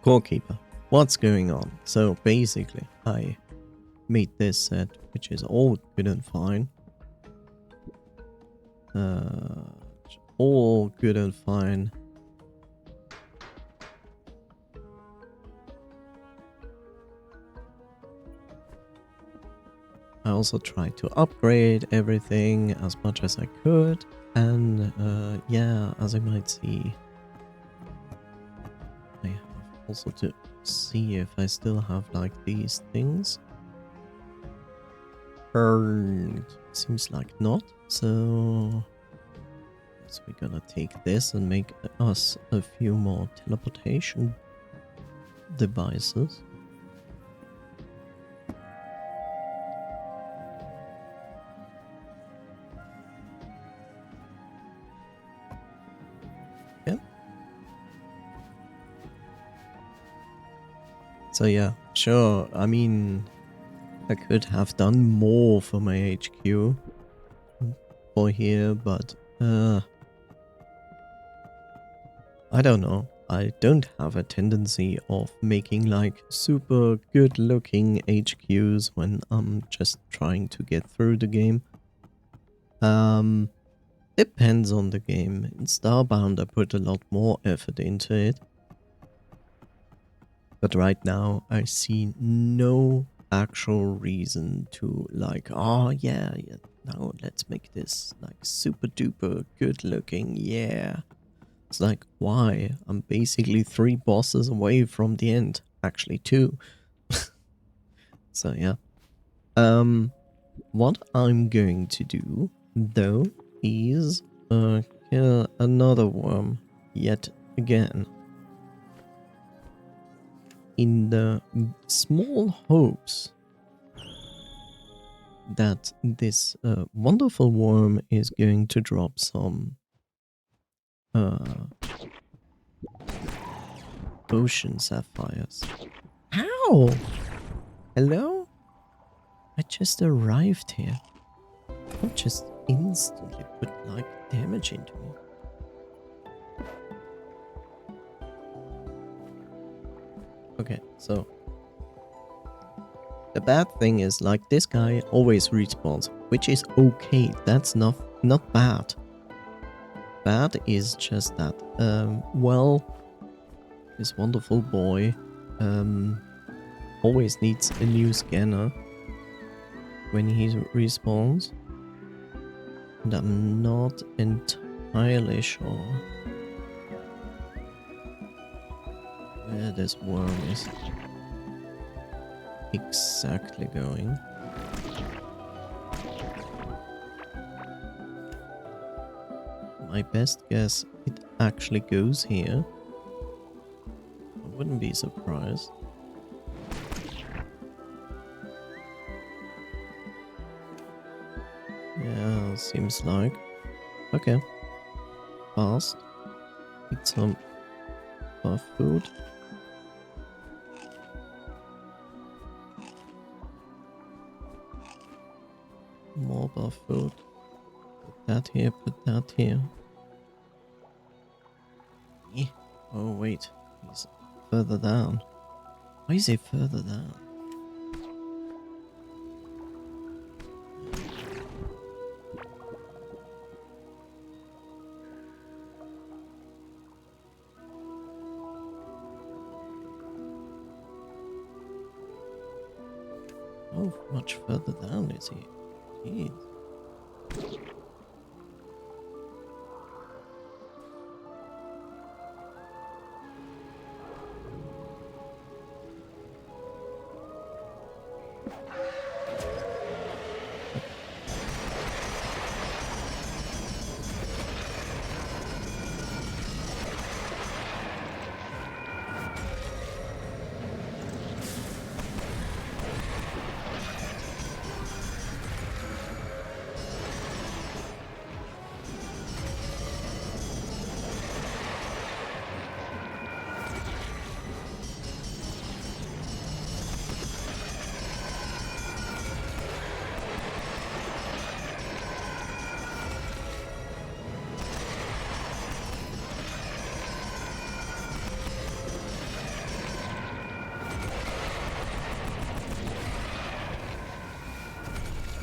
Core-keeper, what's going on? So basically, I made this set, which is all good and fine. All good and fine. I also tried to upgrade everything as much as I could. And yeah, as you might see, I have also to see if I still have like these things. Seems like not. So we're gonna take this and make us a few more teleportation devices. Yeah. So yeah, sure. I mean, I could have done more for my HQ for here, but I don't know. I don't have a tendency of making like super good looking HQs when I'm just trying to get through the game. Depends on the game. In Starbound I put a lot more effort into it. But right now I see no actual reason to like, oh yeah, now let's make this like super duper good looking, yeah. It's like, why? I'm basically 3 bosses away from the end. Actually 2. So yeah. What I'm going to do, though, is kill another worm yet again. In the small hopes that this wonderful worm is going to drop some ocean sapphires. Ow! Hello? I just arrived here. Don't just instantly put like damage into me. Okay, so the bad thing is like this guy always respawns, which is okay. That's not bad. Bad is just that well, this wonderful boy always needs a new scanner when he respawns, and I'm not entirely sure where this worm is exactly going. My best guess, it actually goes here. I wouldn't be surprised. Yeah, seems like. Okay. Fast. Eat some buff food. More buff food. Put that here, put that here. Yeah. Oh wait, he's further down. Why is he further down? How much further down is he? Jeez.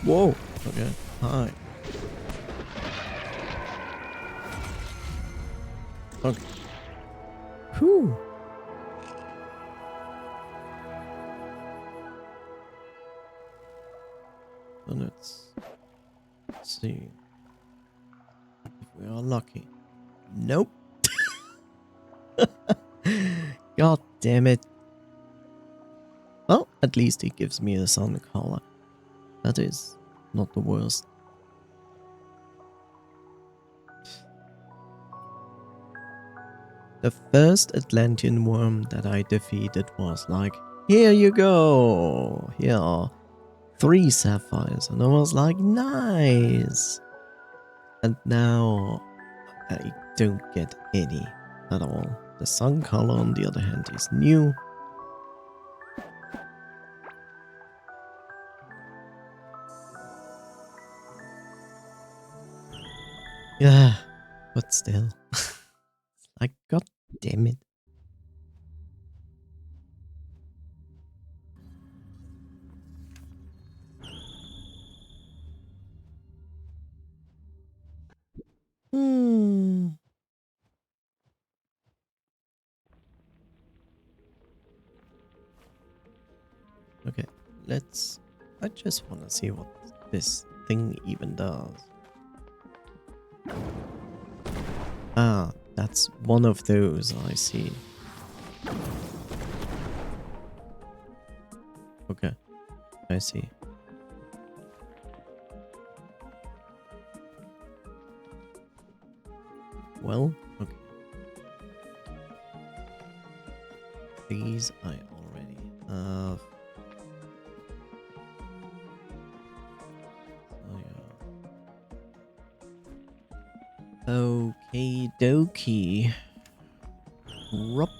Whoa. Okay. Hi. Okay. Whew. So let's see if we are lucky. Nope. God damn it. Well, at least it gives me a sun color. That is not the worst. The first Atlantean worm that I defeated was like, here you go. Here are 3 sapphires. And I was like, nice. And now I don't get any at all. The sun color, on the other hand, is new. Yeah, but still. Like, god damn it. Hmm. Okay, let's... I just want to see what this thing even does. Ah, that's one of those, I see. Okay, I see. Well, okay. These I already have. So yeah. Okie dokie. Rup.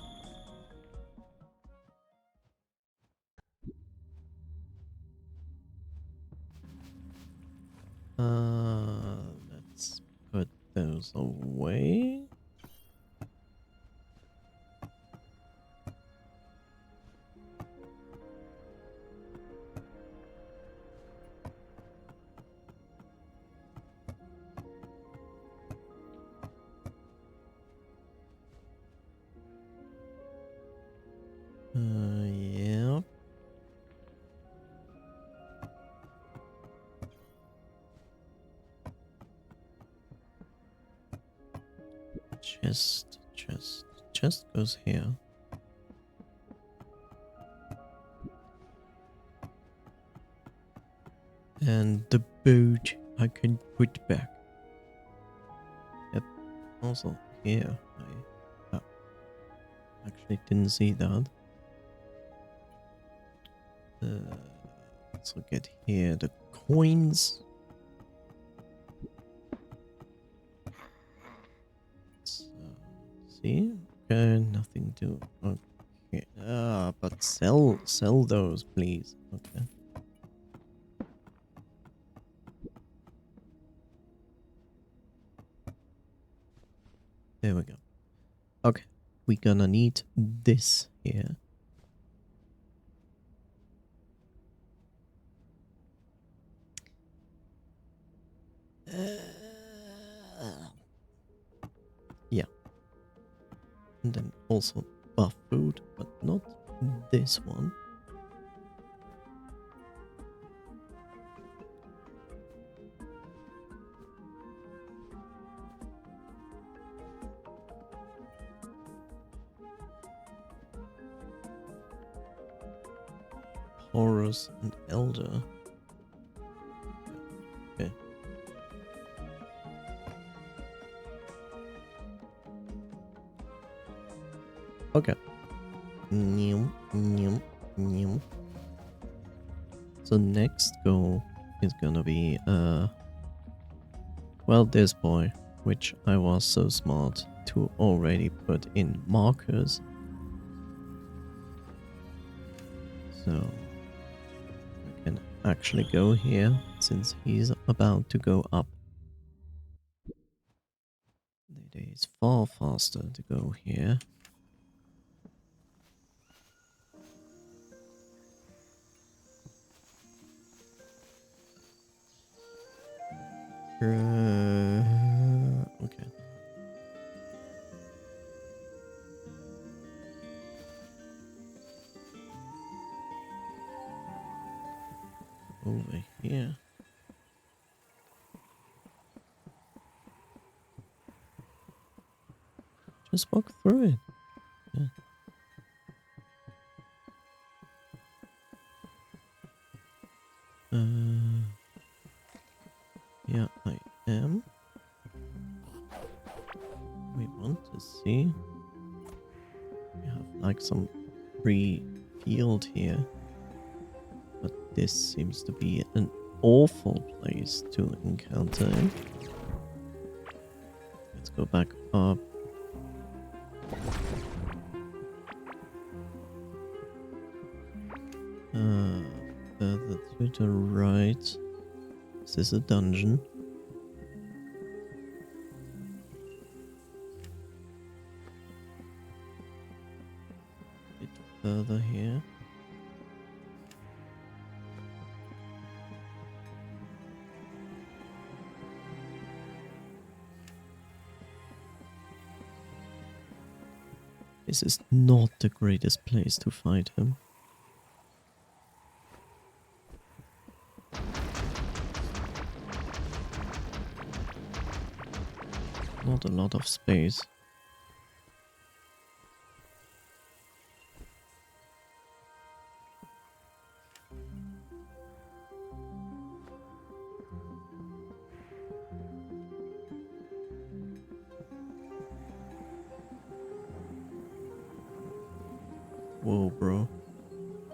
Let's put those away. Yeah. Chest goes here. And the boat I can put back. Yep. Also here. I actually didn't see that. Let's look at here. The coins. See? Okay, nothing to... Okay. But sell those, please. Okay. There we go. Okay. We're gonna need this here. Yeah. And then also buff food, but not this one. Horus and Elder. Okay. Okay. So next goal is gonna be well, this boy, which I was so smart to already put in markers. So I can actually go here since he's about to go up. It is far faster to go here. Okay. Over here. Just walk through it. Yeah. Yeah, I am. We want to see. We have like some free field here. But this seems to be an awful place to encounter. Let's go back up. Further to the right. Is this a dungeon? A bit further here. This is not the greatest place to fight him. Not a lot of space. Whoa, bro.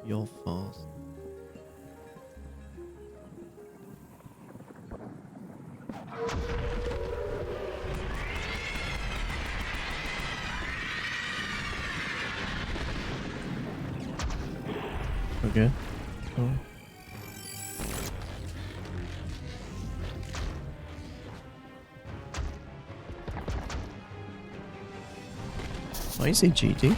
You're fast. Okay. Oh. Why is he cheating?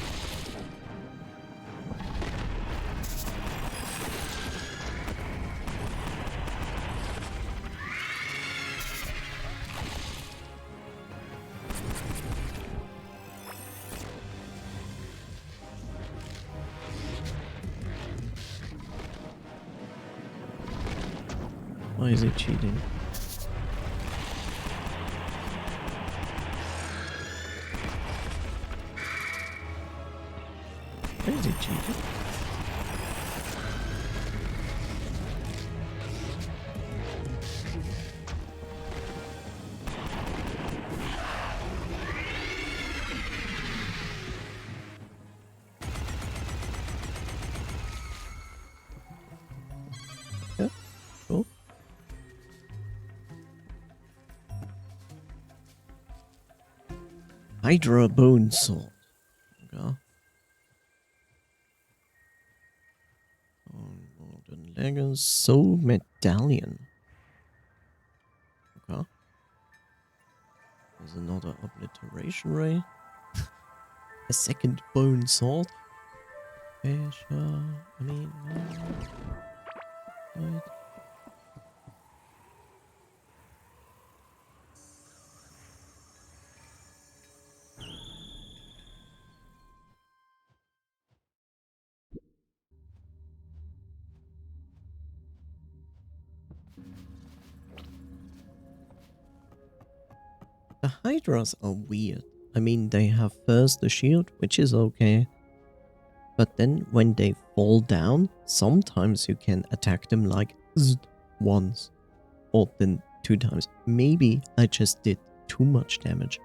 Why is he cheating? Why is he cheating? Yeah, cool. Hydra Bone Sword. Okay. Modern Legends Soul Medallion. Okay. There's another obliteration ray. A second bone sword. Yeah, sure. I mean, right. The Hydras are weird. I mean, they have first the shield, which is okay. But then when they fall down, sometimes you can attack them like once. Or then 2 times. Maybe I just did too much damage.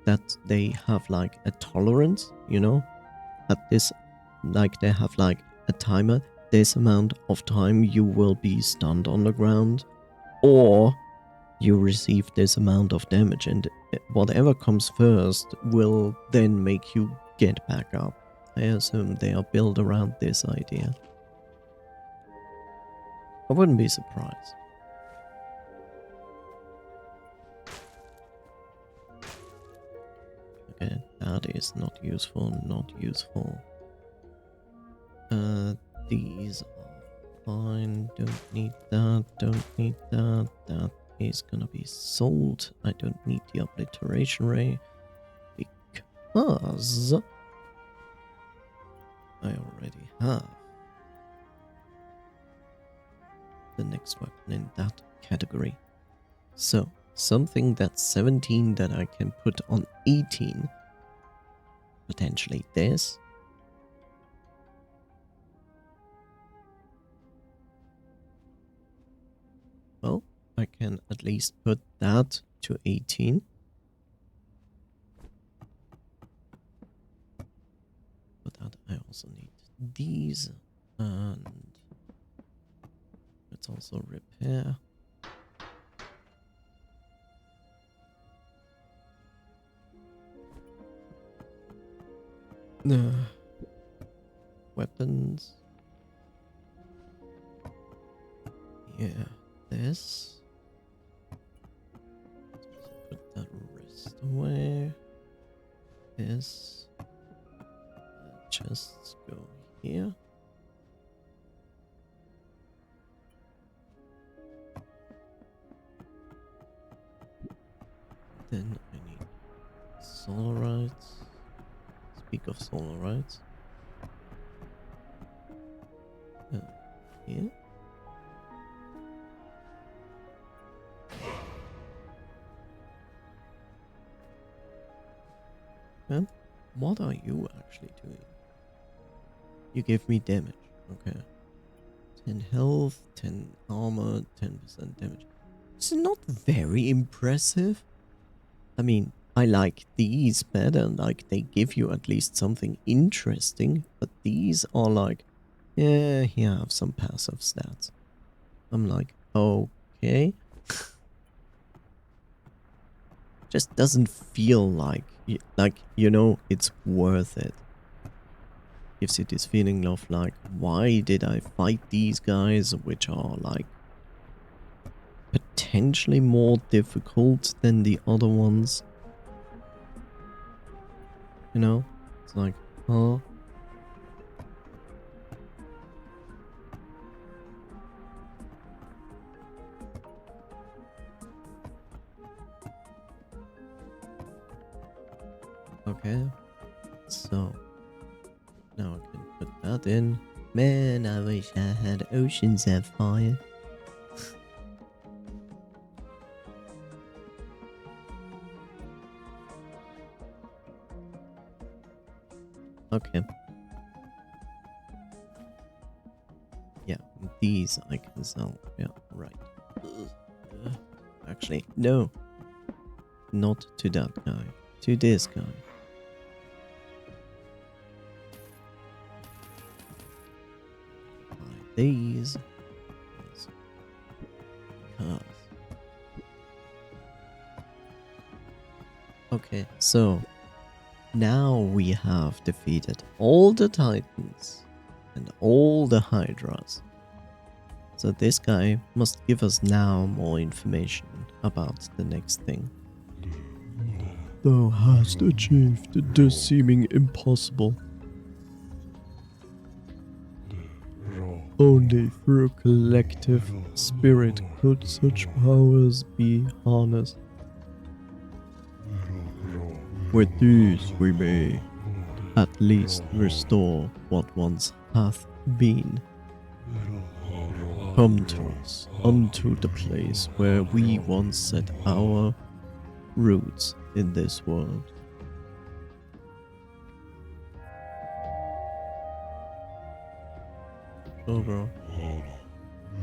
That they have like a tolerance, you know? At this, like they have like a timer. This amount of time you will be stunned on the ground. Or you receive this amount of damage, and whatever comes first will then make you get back up. I assume they are built around this idea. I wouldn't be surprised. Okay, that is not useful, not useful. These are fine, don't need that, don't need that, that is gonna be sold. I don't need the obliteration ray because I already have the next weapon in that category. So, something that's 17 that I can put on 18. Potentially this. Well, I can at least put that to 18. For that, I also need these. And let's also repair. Weapons. Yeah, this. Put that wrist away. This. Chests go here. Then I need solarites. Speak of solarites. Here. And what are you actually doing? You give me damage. Okay. 10 health, 10 armor, 10% damage. It's not very impressive. I mean, I like these better, like they give you at least something interesting, but these are like, yeah, here I have some passive stats. I'm like, okay. Just doesn't feel like, you know, it's worth it. Gives you this feeling of like, why did I fight these guys, which are like potentially more difficult than the other ones? You know, it's like, huh? Okay, so now I can put that in. Man, I wish I had Ocean Sapphire. Okay. Yeah, these I can sell. Yeah, right. Actually, no. Not to that guy. To this guy. Buy these. Because. Okay, so now we have defeated all the Titans and all the Hydras. So this guy must give us now more information about the next thing. Thou hast achieved this seeming impossible. Only through collective spirit could such powers be harnessed. With these we may at least restore what once hath been. Come to us, unto the place where we once set our roots in this world. So bro,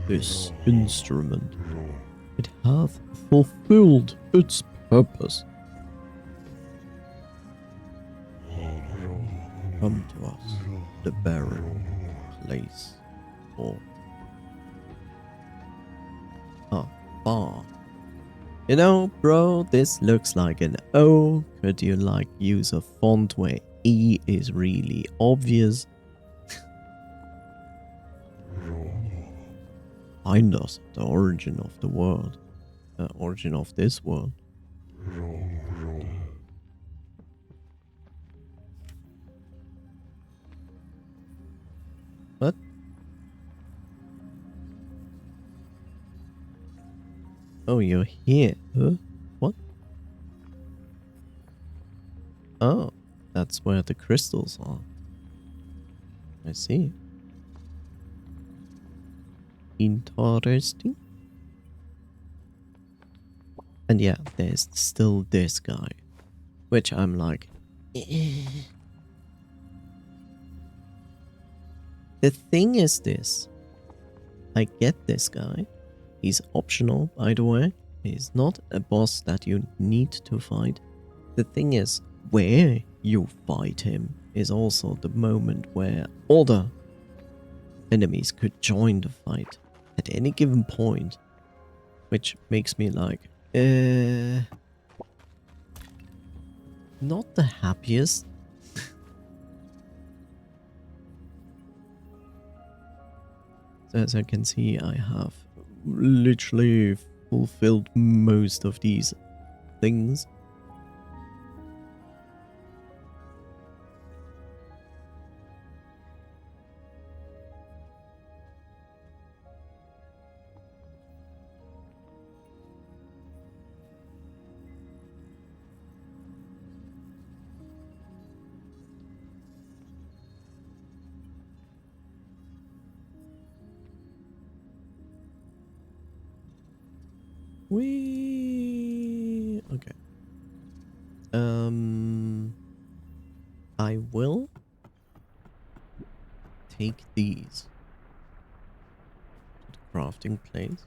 this instrument, it hath fulfilled its purpose. Come to us, the barren place, or bar. You know, bro, this looks like an O. Could you like use a font where E is really obvious? Find us the origin of the world. The origin of this world. What? Oh, you're here. Huh? What? Oh, that's where the crystals are. I see. Interesting. And yeah, there's still this guy. Which I'm like... eh. The thing is this. I get this guy. He's optional, by the way. He's not a boss that you need to fight. The thing is, where you fight him is also the moment where other enemies could join the fight at any given point. Which makes me like, not the happiest. So as I can see, I have literally fulfilled most of these things. Okay. I will take these to the crafting place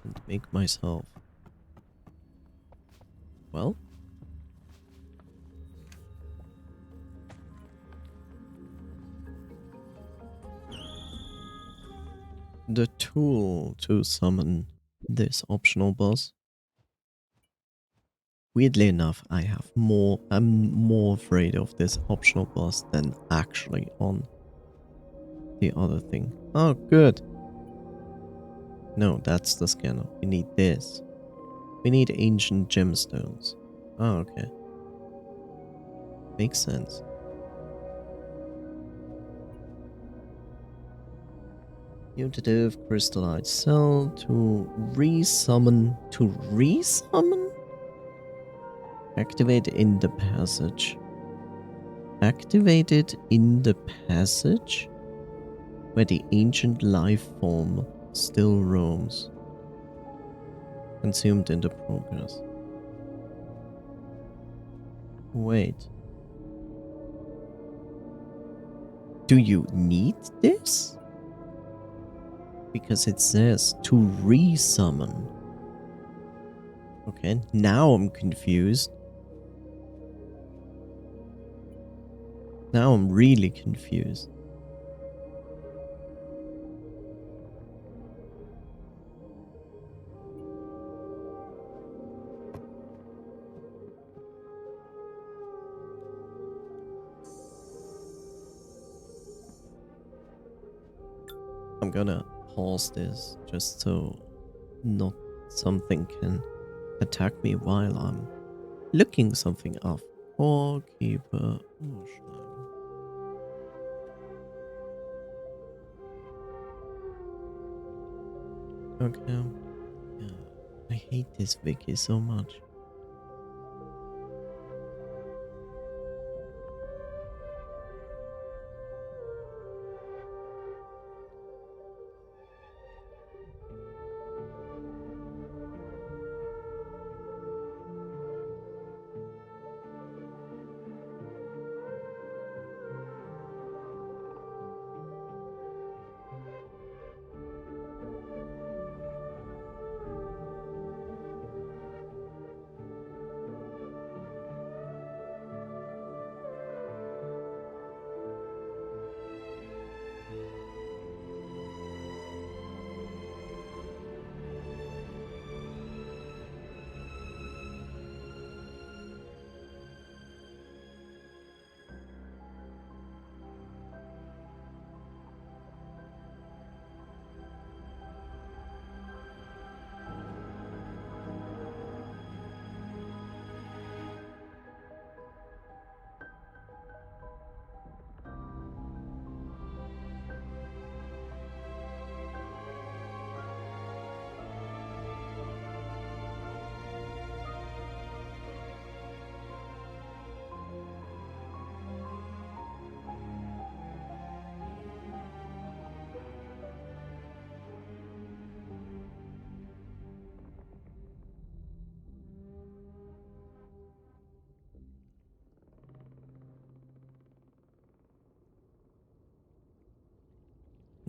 and make myself, well, the tool to summon this optional boss. Weirdly enough, I'm more afraid of this optional boss than actually on the other thing. Oh, good. No, that's the scanner. We need this. We need ancient gemstones. Oh, okay. Makes sense. Mutative crystallite cell to resummon. To resummon? Activate in the passage. Activated in the passage where the ancient life form still roams. Consumed in the progress. Wait. Do you need this? Because it says to resummon. Okay, now I'm confused. Now I'm really confused. I'm gonna pause this just so not something can attack me while I'm looking something up. Keeper. Okay. Yeah. I hate this wiki so much.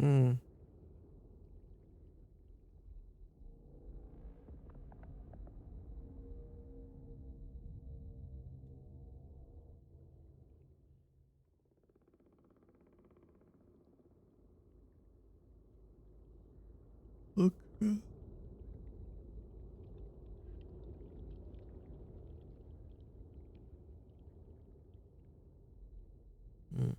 Hmm. Okay. Hmm.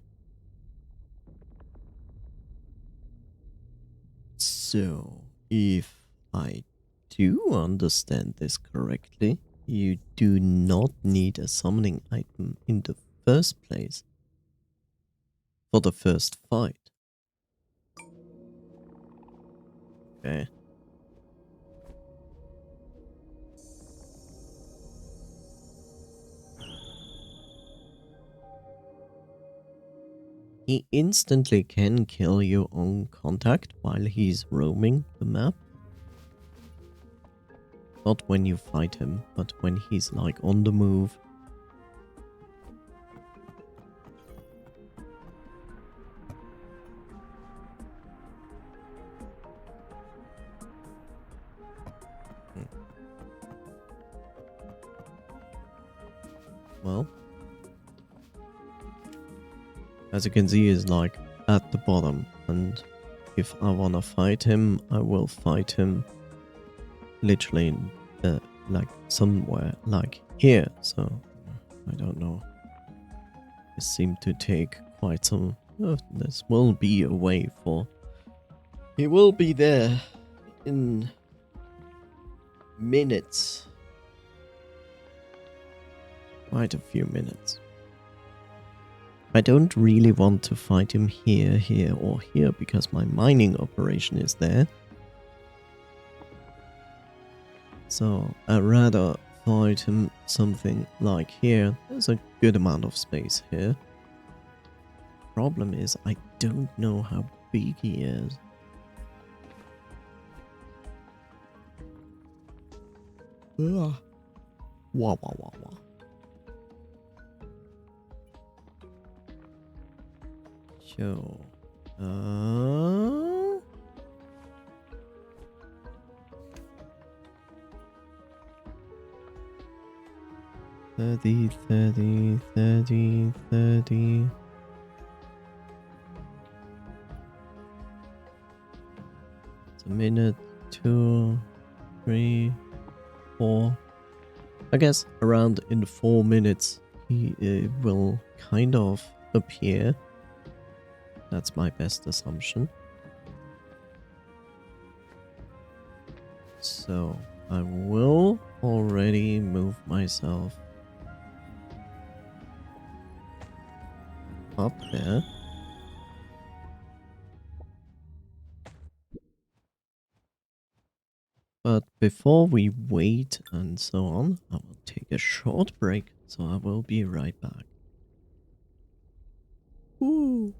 So, if I do understand this correctly, you do not need a summoning item in the first place for the first fight. Okay. He instantly can kill you on contact while he's roaming the map. Not when you fight him, but when he's like on the move. Hmm. Well, as you can see, he's like at the bottom, and if I wanna fight him, I will fight him literally in, like somewhere like here. So I don't know. It seemed to take quite some. This will be a way for. He will be there in minutes. Quite a few minutes. I don't really want to fight him here, here, or here because my mining operation is there. So I'd rather fight him something like here. There's a good amount of space here. Problem is, I don't know how big he is. Ugh. Wah, wah, wah, wah. So, 30, 30, 30, 30. It's a minute, 2, 3, 4. I guess around in 4 minutes he will kind of appear. That's my best assumption. So I will already move myself up there. But before we wait and so on, I will take a short break, so I will be right back. Woo.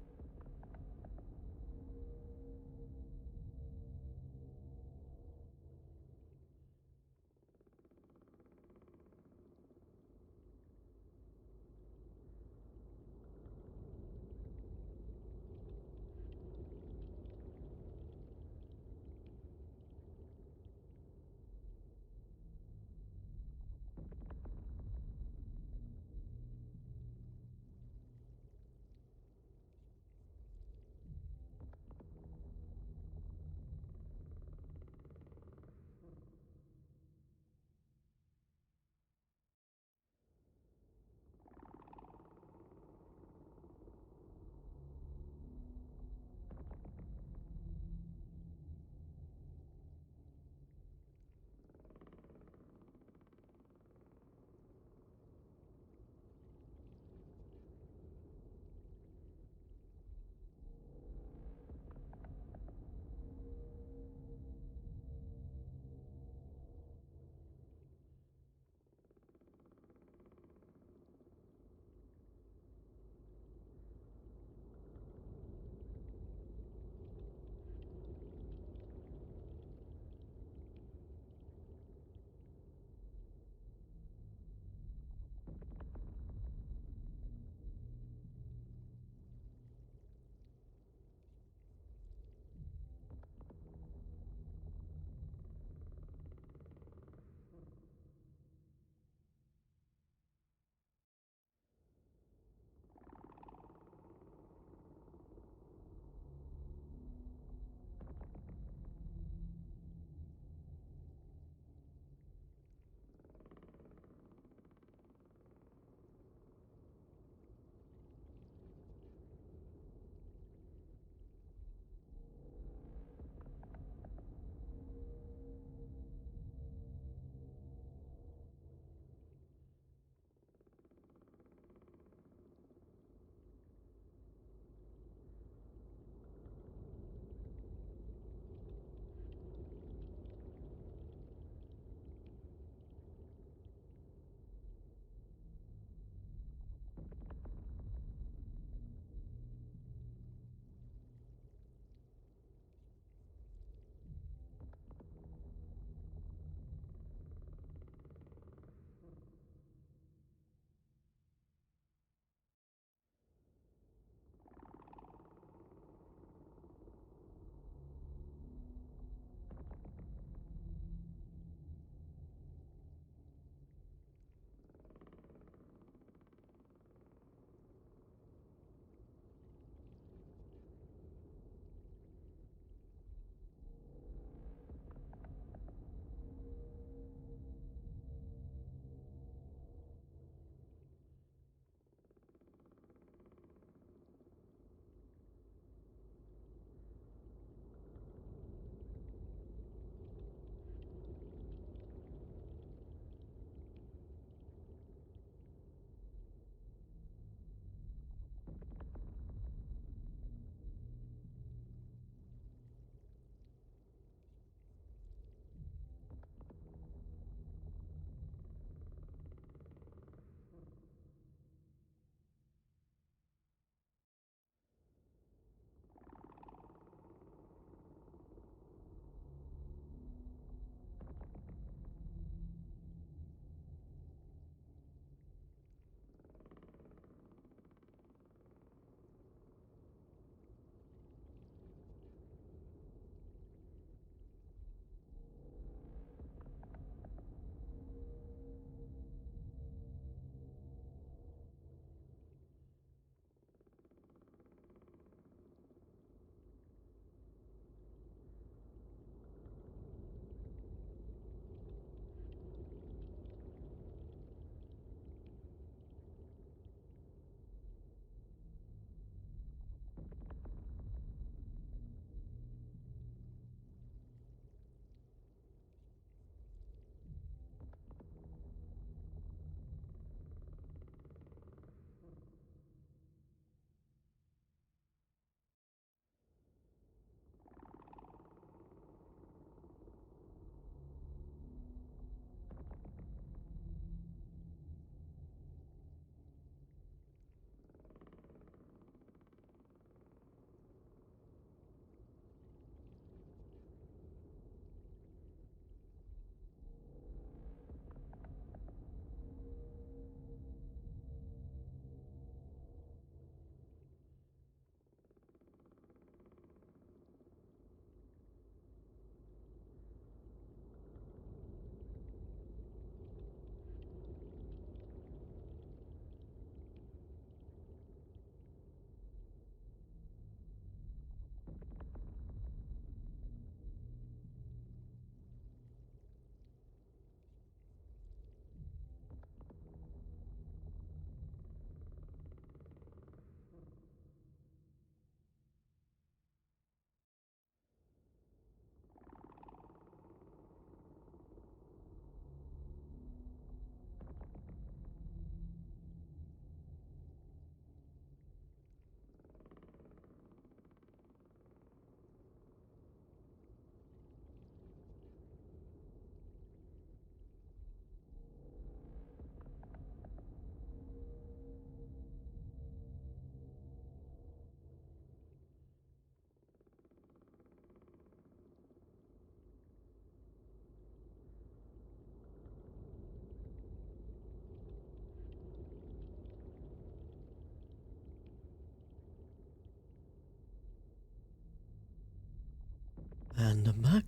And I'm back.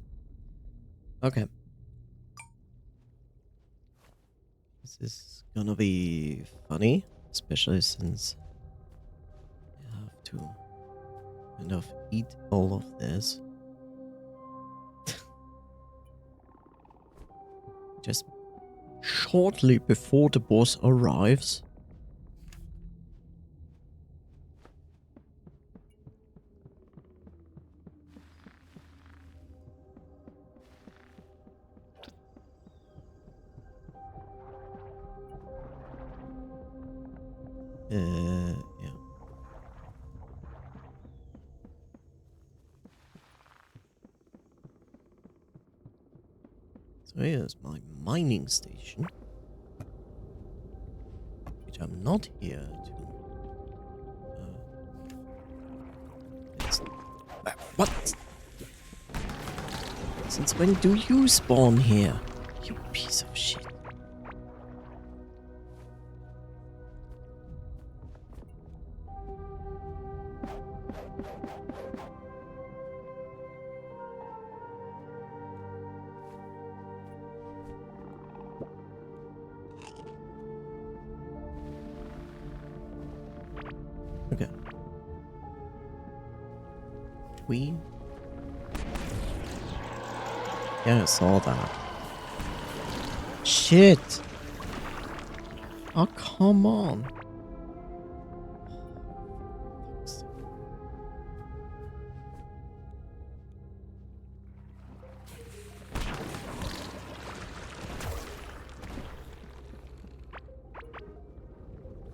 Okay. This is gonna be funny, especially since I have to kind of eat all of this. Just shortly before the boss arrives. Yeah. So here's my mining station, which I'm not here to. What? Since when do you spawn here? You piece of shit. Okay. Yeah, I saw that. Shit! Oh, come on.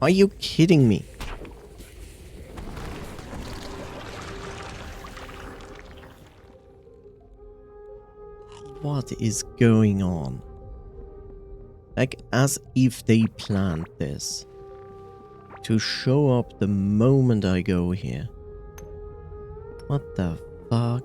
Are you kidding me? What is going on? Like, as if they planned this to show up the moment I go here. What the fuck?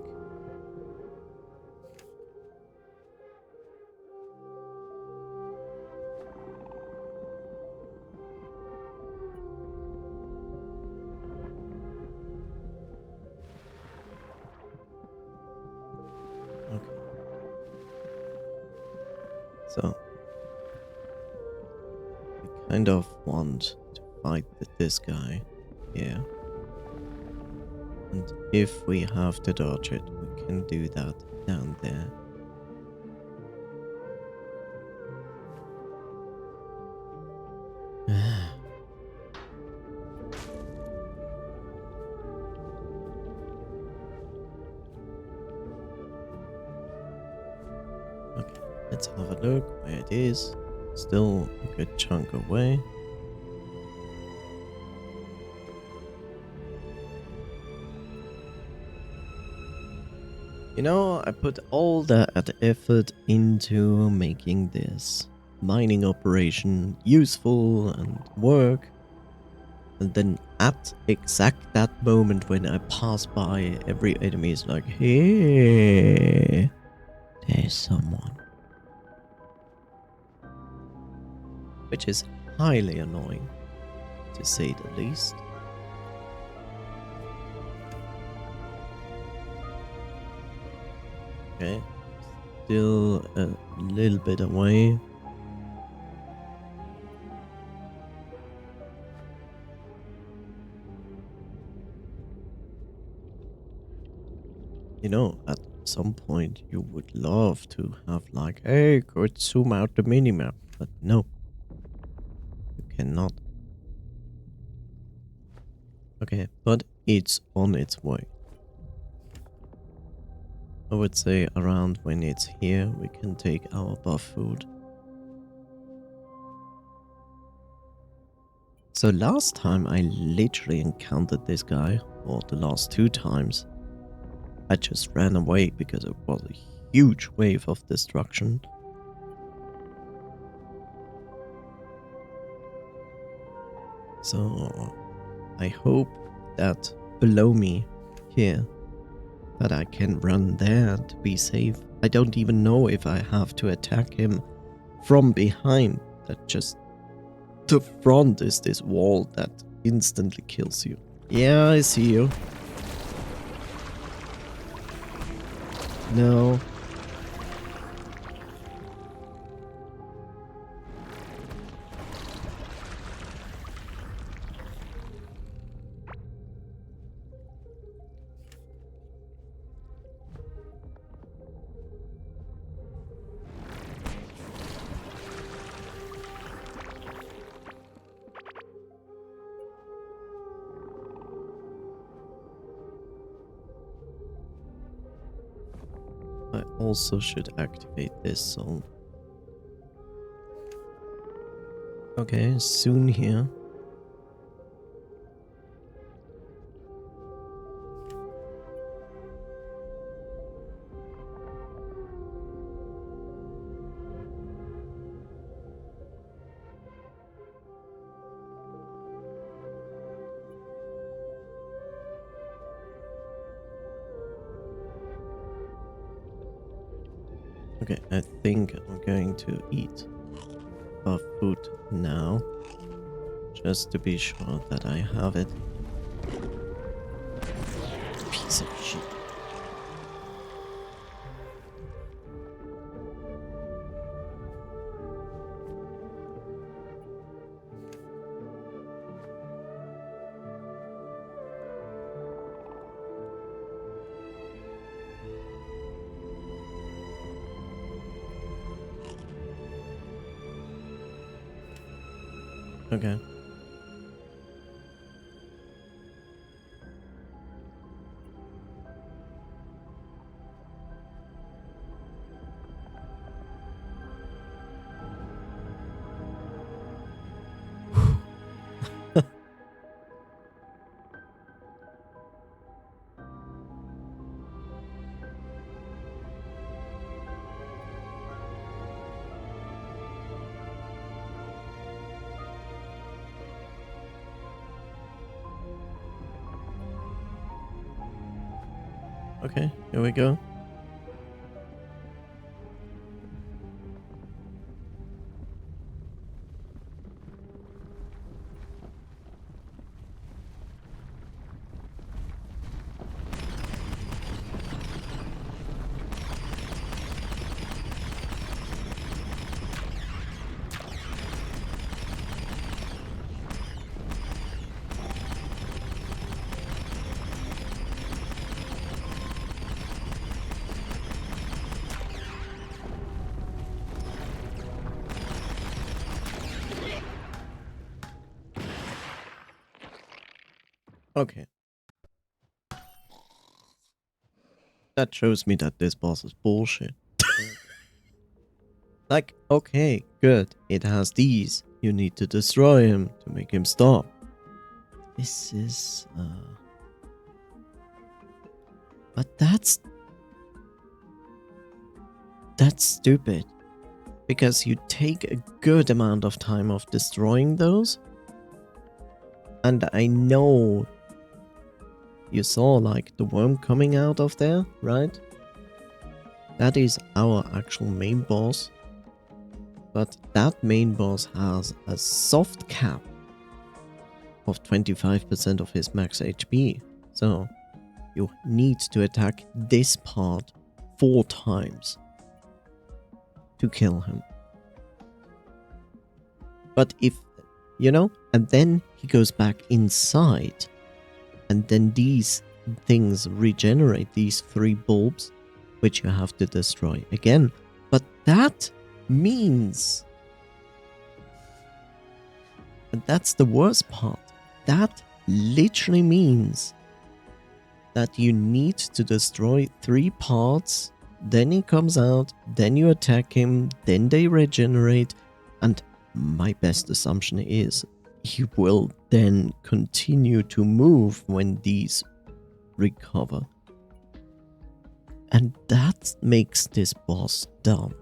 Okay. So, we kind of want to fight with this guy here. And if we have to dodge it, we can do that down there. Okay, let's have a look where it is. Still a good chunk away. You know, I put all that effort into making this mining operation useful and work. And then at exact that moment when I pass by, every enemy is like, hey, there's someone. Which is highly annoying, to say the least. Okay, still a little bit away. You know, at some point you would love to have like, hey, could zoom out the minimap, but no, you cannot. Okay, but it's on its way. I would say around when it's here, we can take our buff food. So last time I literally encountered this guy, or the last 2 times, I just ran away because it was a huge wave of destruction. So I hope that below me here, that I can run there to be safe. I don't even know if I have to attack him from behind. That just the front is this wall that instantly kills you. Yeah, I see you. No. I also should activate this, so... Okay, soon here. Okay, I think I'm going to eat our food now, just to be sure that I have it. Piece of shit. Okay. Okay, here we go. Okay. That shows me that this boss is bullshit. Like, okay, good. It has these. You need to destroy him to make him stop. This is, But that's stupid. Because you take a good amount of time of destroying those. And I know you saw, like, the worm coming out of there, right? That is our actual main boss. But that main boss has a soft cap of 25% of his max HP. So you need to attack this part 4 times to kill him. But if, you know, and then he goes back inside, and then these things regenerate, these 3 bulbs, which you have to destroy again. But that means, and that's the worst part, that literally means that you need to destroy 3 parts, then he comes out, then you attack him, then they regenerate, and my best assumption is he will then continue to move when these recover. And that makes this boss dumb.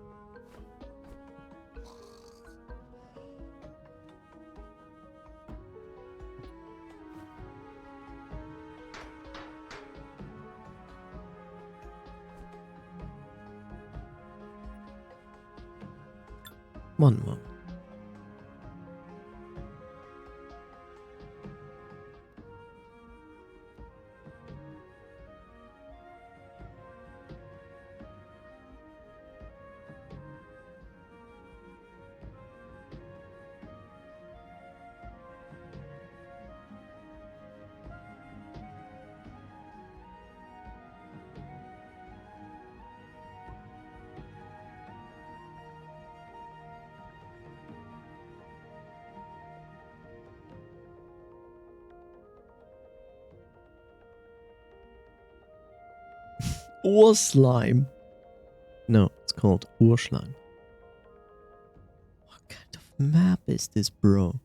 One more. Urslime. No, it's called Urslime. What kind of map is this, bro?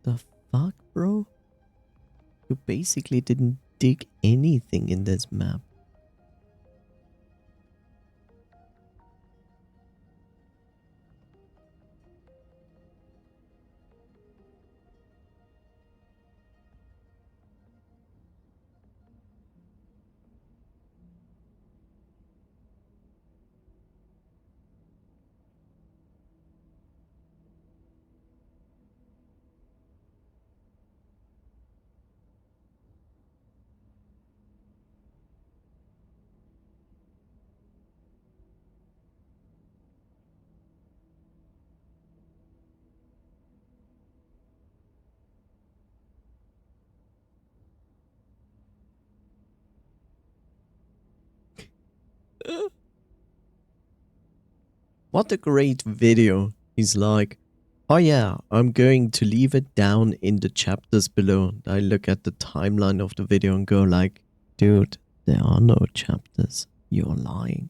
The fuck, bro? You basically didn't dig anything in this map. What a great video. He's like, oh yeah, I'm going to leave it down in the chapters below. I look at the timeline of the video and go like, dude, there are no chapters. You're lying.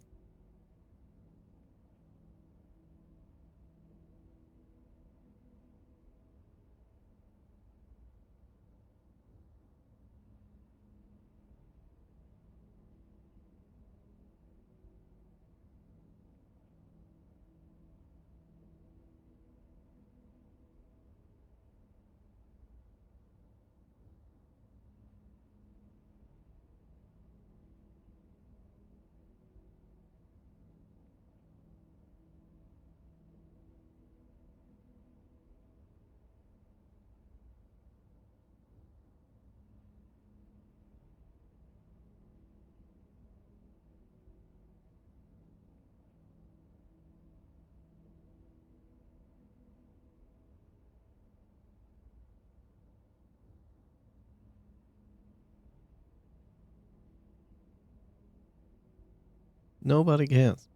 Nobody cares.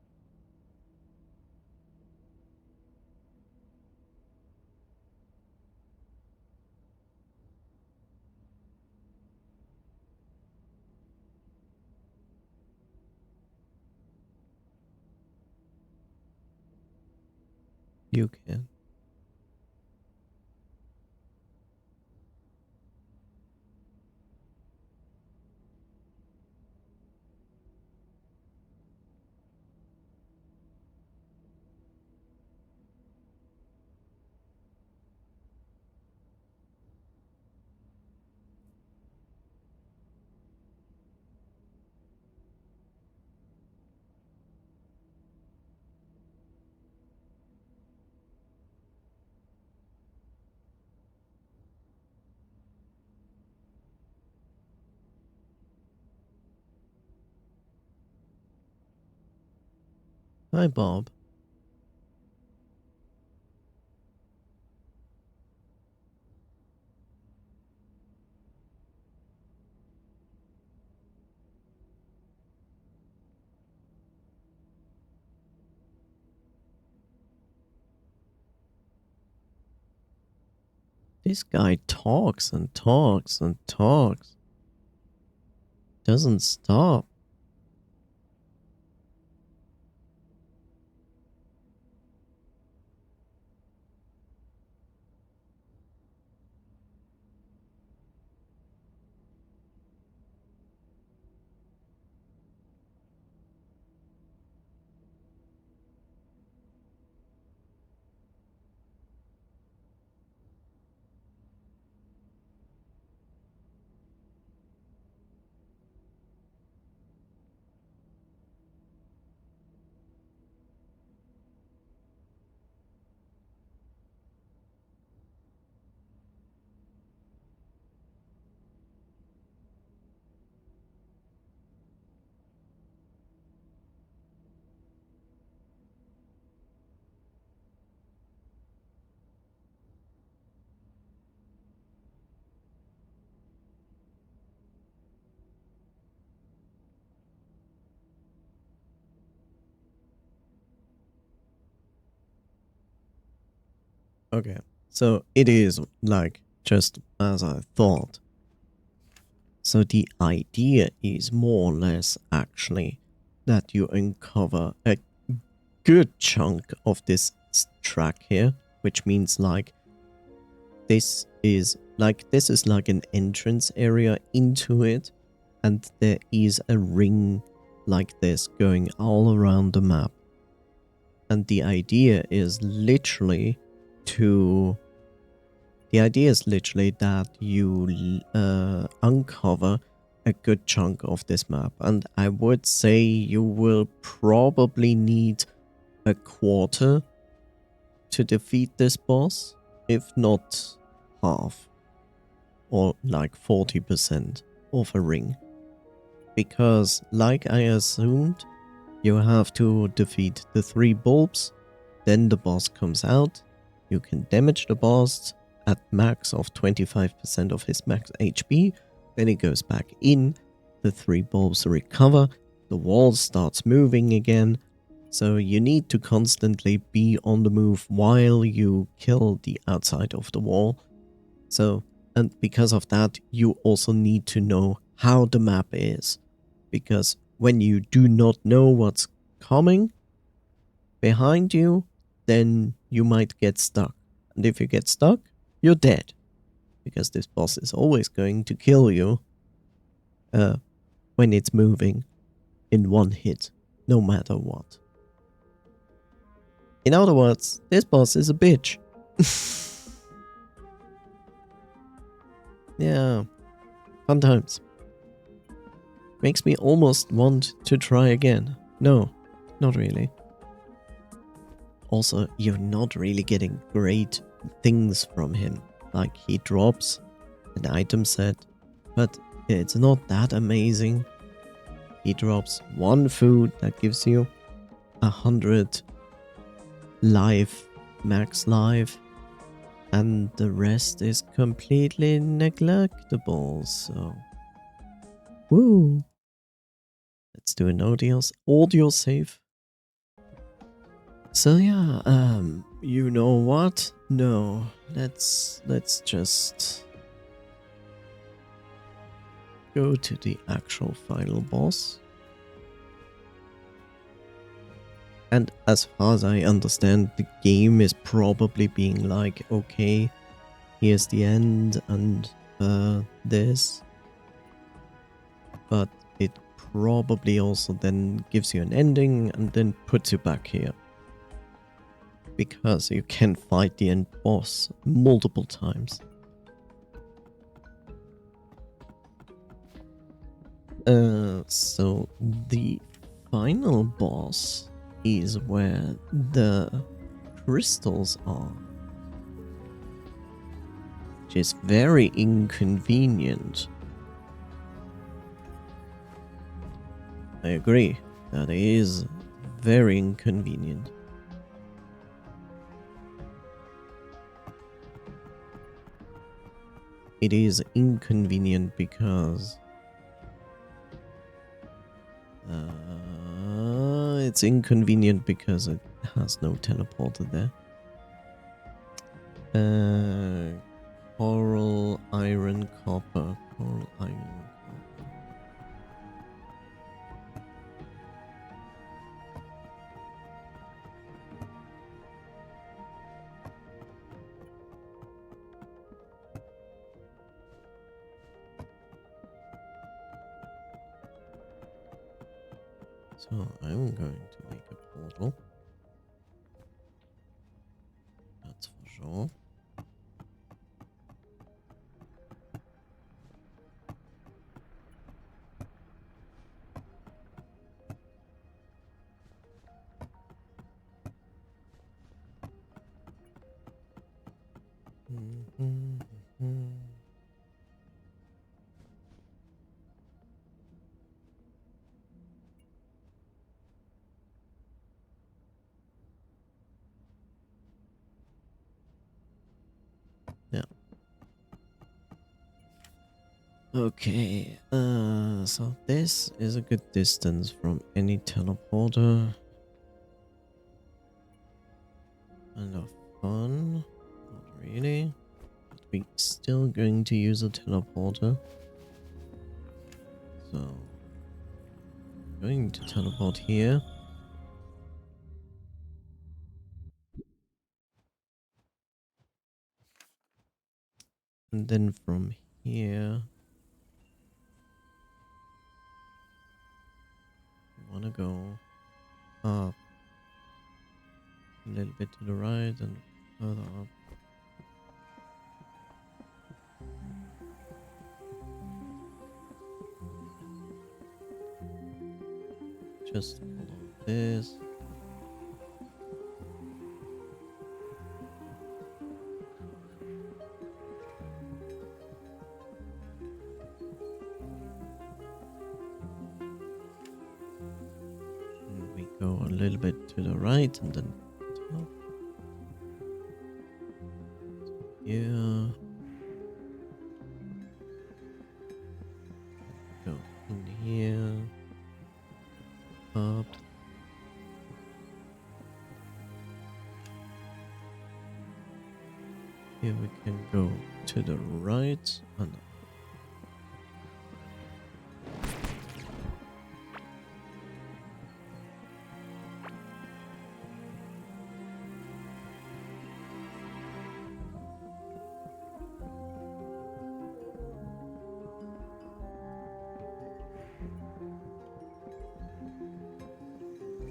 You can. Hi, Bob. This guy talks and talks and talks. Doesn't stop. Okay, so it is like just as I thought. So the idea is more or less actually that you uncover a good chunk of this track here, which means like this is like an entrance area into it, and there is a ring like this going all around the map. And the idea is literally that you uncover a good chunk of this map. And I would say you will probably need a quarter to defeat this boss, if not half, or like 40% of a ring. Because, like I assumed, you have to defeat the 3 bulbs, then the boss comes out, you can damage the boss at max of 25% of his max HP, then he goes back in, the 3 bulbs recover, the wall starts moving again, so you need to constantly be on the move while you kill the outside of the wall. So, and because of that, you also need to know how the map is, because when you do not know what's coming behind you, then you might get stuck. And if you get stuck, you're dead. Because this boss is always going to kill you when it's moving in one hit, no matter what. In other words, this boss is a bitch. Yeah, fun times. Makes me almost want to try again. No, not really. Also, you're not really getting great things from him. Like, he drops an item set, but it's not that amazing. He drops 1 food that gives you 100 life, max life, and the rest is completely neglectable, so... Woo! Let's do an audio save. So yeah, you know what? No, let's just go to the actual final boss. And as far as I understand, the game is probably being like, okay, here's the end and this. But it probably also then gives you an ending and then puts you back here. Because you can fight the end boss multiple times. So the final boss is where the crystals are, which is very inconvenient. I agree, that is very inconvenient. It is inconvenient because it's inconvenient because it has no teleporter there. Coral, iron, copper. Coral, iron, copper. So I'm going to make a portal. That's for sure. Yeah. Okay, so this is a good distance from any teleporter. Kind of fun. Not really. But we're still going to use a teleporter. So, going to teleport here. And then from here, we want to go up a little bit to the right and further up. Just follow this. And we go a little bit to the right and then top. Yeah. Go in here. Up. Here we can go to the right and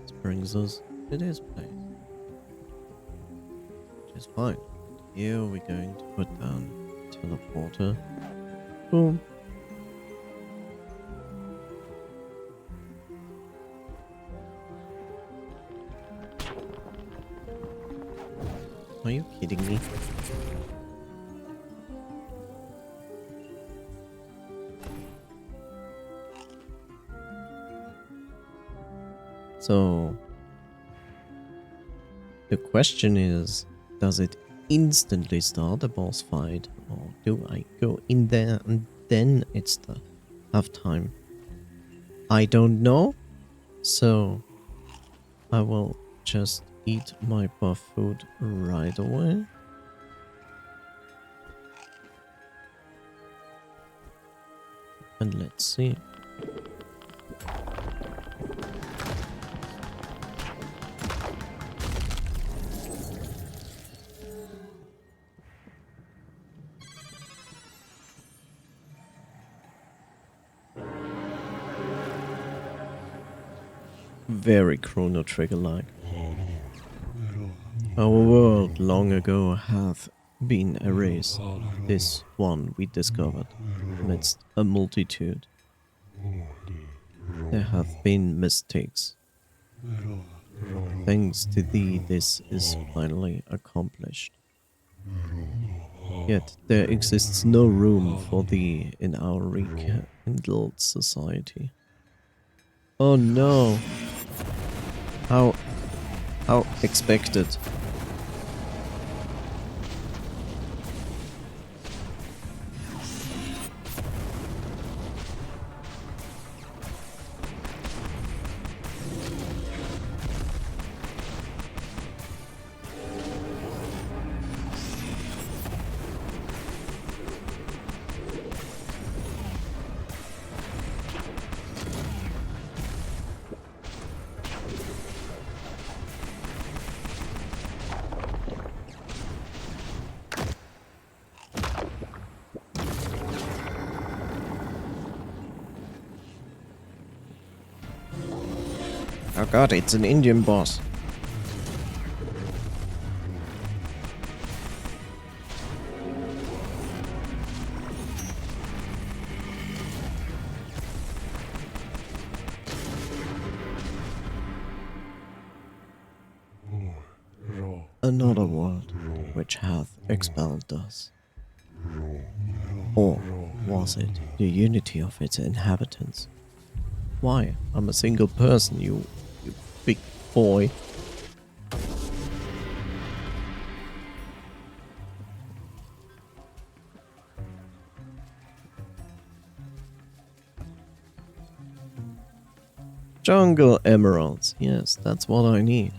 this brings us to this place, which is fine. Here we're going to put down teleporter. Boom. Are you kidding me? So the question is, does it instantly start a boss fight, or do I go in there and then it's the half time? I don't know, so I will just eat my buff food right away. And let's see. Very Chrono Trigger-like. Our world long ago hath been erased. This one we discovered amidst a multitude. There have been mistakes. Thanks to thee, this is finally accomplished. Yet there exists no room for thee in our rekindled society. Oh no! How expected. Oh god, it's an Indian boss. Another world which hath expelled us. Or was it the unity of its inhabitants? Why? I'm a single person, you big boy. Jungle emeralds. Yes, that's what I need.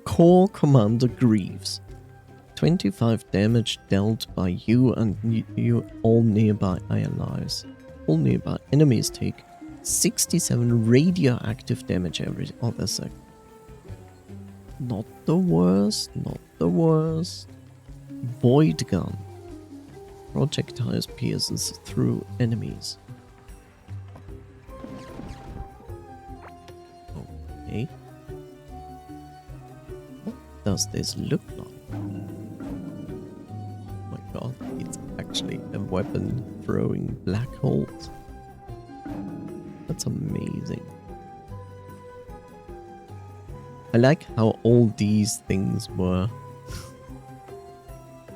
Core Commander Greaves. 25 damage dealt by you and you all nearby allies. told me about. Enemies take 67 radioactive damage every other second. Not the worst, not the worst. Void gun. Projectiles pierces through enemies. Okay. What does this look like? Oh my god, it's actually a weapon throwing black holes. That's amazing. I like how all these things were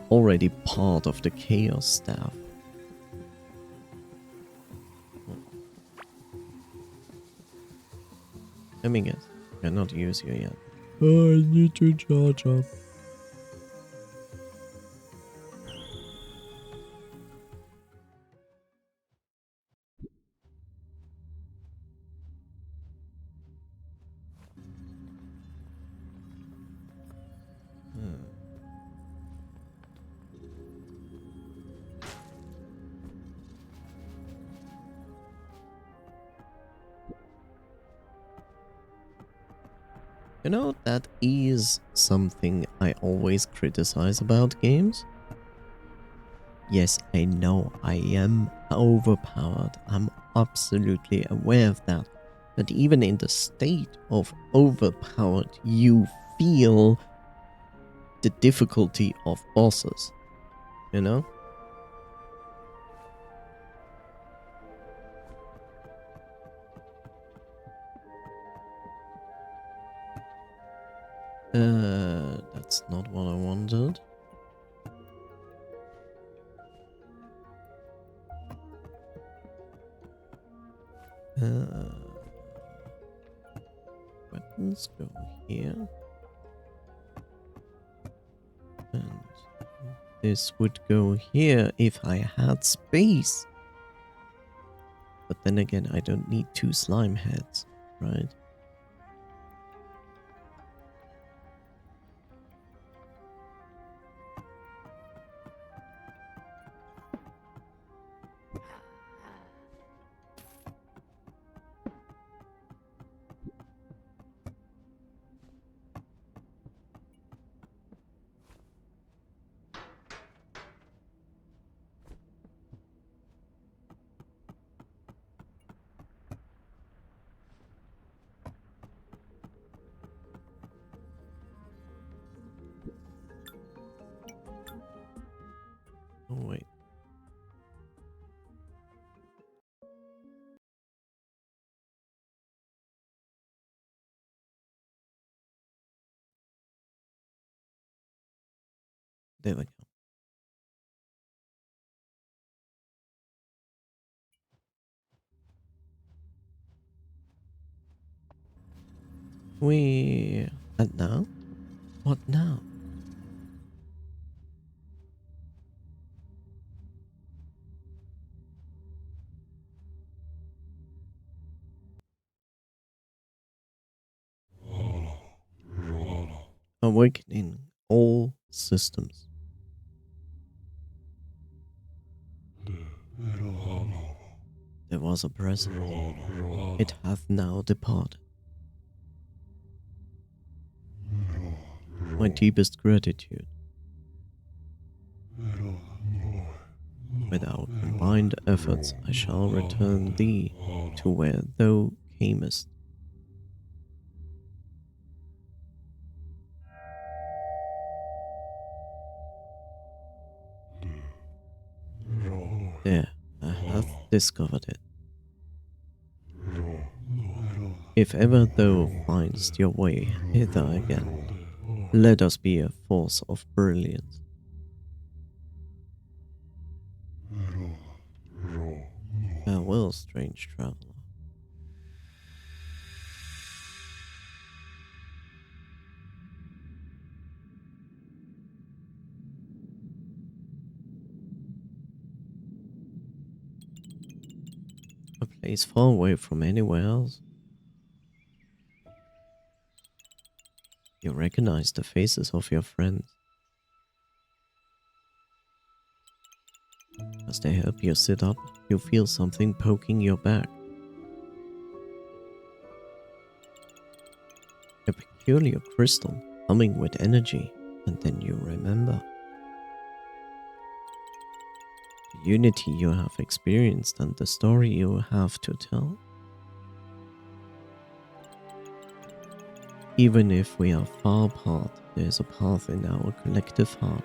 already part of the Chaos Staff. Let me guess. Cannot use you yet. Oh, I need to charge up. You know, that is something I always criticize about games. Yes, I know I am overpowered. I'm absolutely aware of that. But even in the state of overpowered, you feel the difficulty of bosses. You know? That's not what I wanted. Weapons go here. And this would go here if I had space. But then again, I don't need 2 slime heads, right? Oh, wait. There we go. And now? What now? Awakening all systems. There was a present. It hath now departed. My deepest gratitude. With our combined efforts, I shall return thee to where thou camest. There, I have discovered it. If ever thou findest your way hither again, let us be a force of brilliance. Farewell, strange traveler. A place far away from anywhere else. You recognize the faces of your friends. As they help you sit up, you feel something poking your back. A peculiar crystal humming with energy, and then you remember. The unity you have experienced and the story you have to tell. Even if we are far apart, there is a path in our collective heart.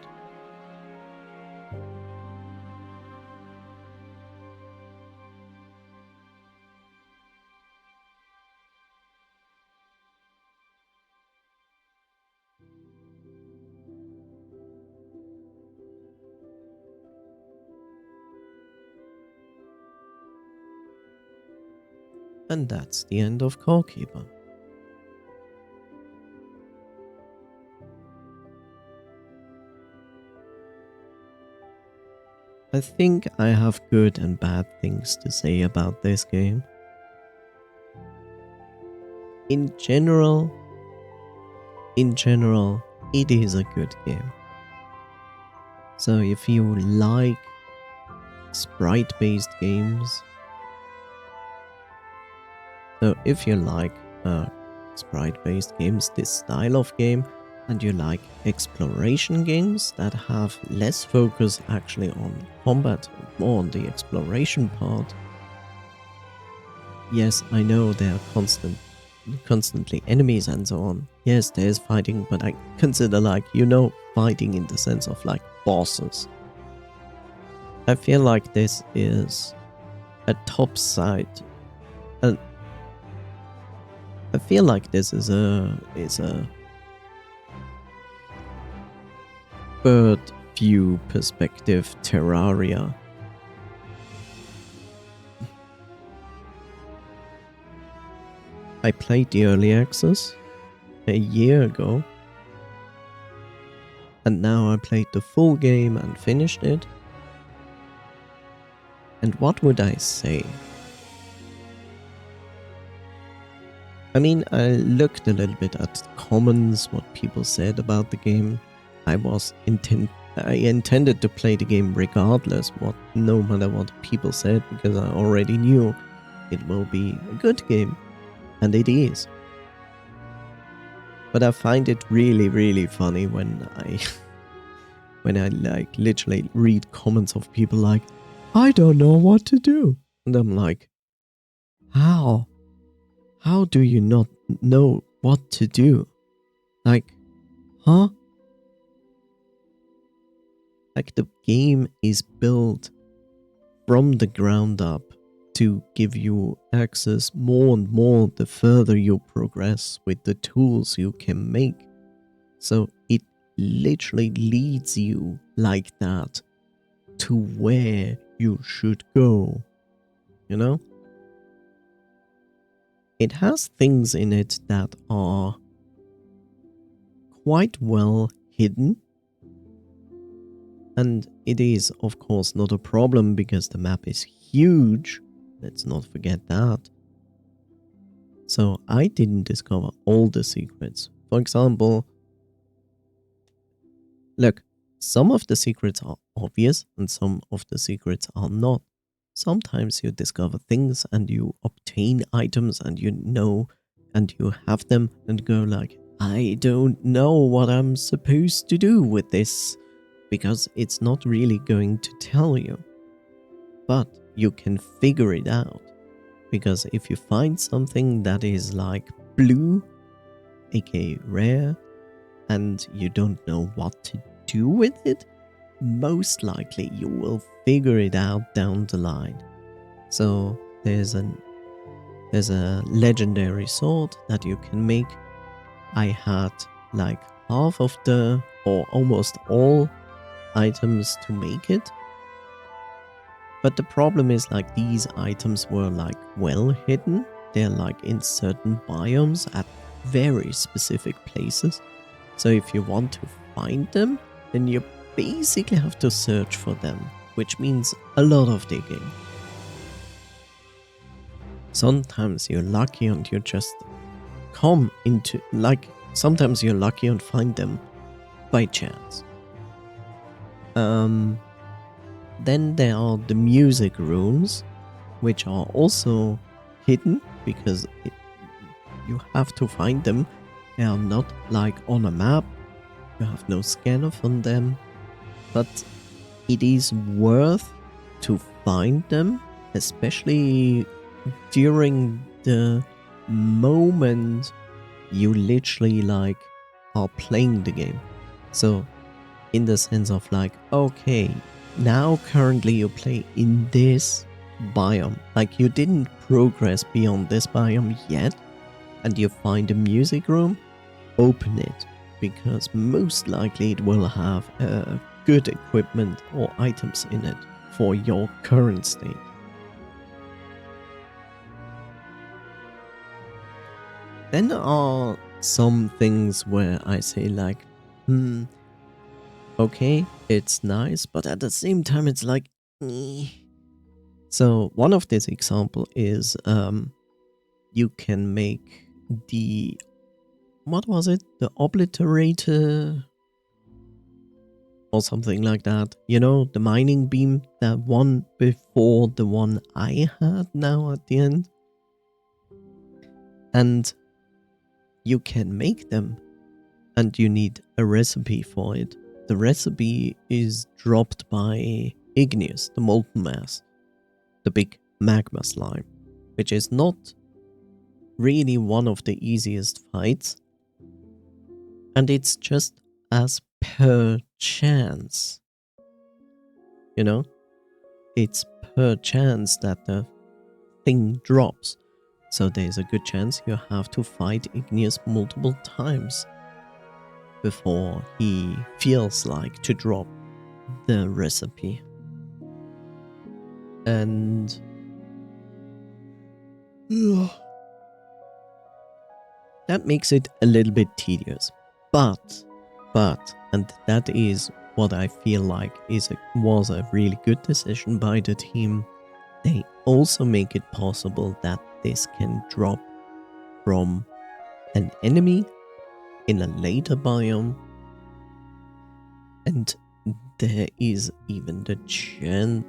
And that's the end of Core Keeper. I think I have good and bad things to say about this game. In general, it is a good game. So if you like sprite-based games, sprite-based games, this style of game, and you like exploration games that have less focus actually on combat, more on the exploration part. Yes, I know there are constantly enemies and so on. Yes, there's fighting, but I consider fighting in the sense of bosses. I feel like this is a top side. And I feel like this is a bird view perspective Terraria. I played the early access a year ago, and now I played the full game and finished it. And what would I say? I mean, I looked a little bit at comments, what people said about the game. I intended to play the game regardless, no matter what people said, because I already knew it will be a good game, and it is. But I find it really, really funny when I literally read comments of people like, I don't know what to do. And I'm like, how? How do you not know what to do? Huh? The game is built from the ground up to give you access more and more the further you progress with the tools you can make. So it literally leads you like that to where you should go, you know? It has things in it that are quite well hidden. And it is, of course, not a problem because the map is huge. Let's not forget that. So I didn't discover all the secrets. For example, look, some of the secrets are obvious and some of the secrets are not. Sometimes you discover things and you obtain items and you know and you have them and go like, I don't know what I'm supposed to do with this, because it's not really going to tell you. But you can figure it out, because if you find something that is like blue, aka rare, and you don't know what to do with it, most likely you will figure it out down the line. So there's a legendary sword that you can make. I had like half of the, or almost all items to make it. But the problem is these items were well hidden. They're in certain biomes at very specific places. So if you want to find them, then you basically have to search for them, which means a lot of digging. Sometimes you're lucky and you just come into, sometimes you're lucky and find them by chance. Then there are the music rooms, which are also hidden because you have to find them. They are not like on a map. You have no scanner from them. But it is worth to find them, especially during the moment you literally like are playing the game. So in the sense of like, okay, now currently you play in this biome, like you didn't progress beyond this biome yet, and you find a music room, open it, because most likely it will have good equipment or items in it for your current state. Then there are some things where I say like, okay, it's nice, but at the same time it's like, eh. So one of this example is you can make the, what was it? The obliterator or something like that. You know, the mining beam, that one before the one I had now at the end. And you can make them, and you need a recipe for it. The recipe is dropped by Igneous, the molten mass, the big magma slime, which is not really one of the easiest fights. And it's just as per chance. You know? It's per chance that the thing drops. So there's a good chance you have to fight Igneous multiple times before he feels like to drop the recipe. And that makes it a little bit tedious. But, and that is what I feel like was a really good decision by the team. They also make it possible that this can drop from an enemy in a later biome, and there is even the chance,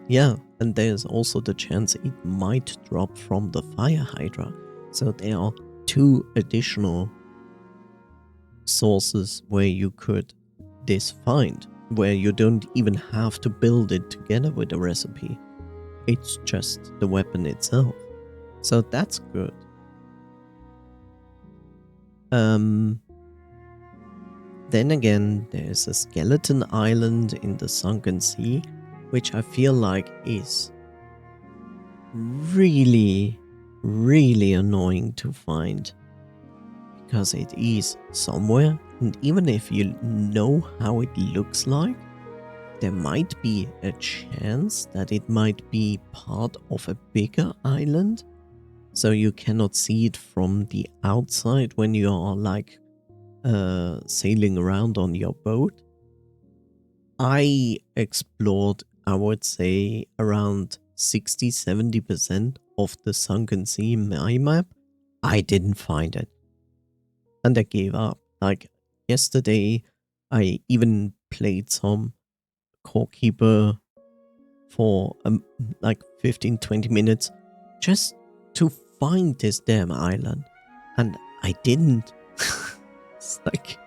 and there's also the chance it might drop from the fire hydra. So there are 2 additional sources where you could find, where you don't even have to build it together with the recipe. It's just the weapon itself. So that's good. Then again, there's a skeleton island in the sunken sea, which I feel like is really, really annoying to find, because it is somewhere, and even if you know how it looks like, there might be a chance that it might be part of a bigger island, so you cannot see it from the outside when you are like sailing around on your boat. I explored, I would say, around 60-70% of the sunken sea map. I didn't find it, and I gave up. Like yesterday, I even played some Core Keeper for like 15-20 minutes just to find this damn island, and I didn't. It's like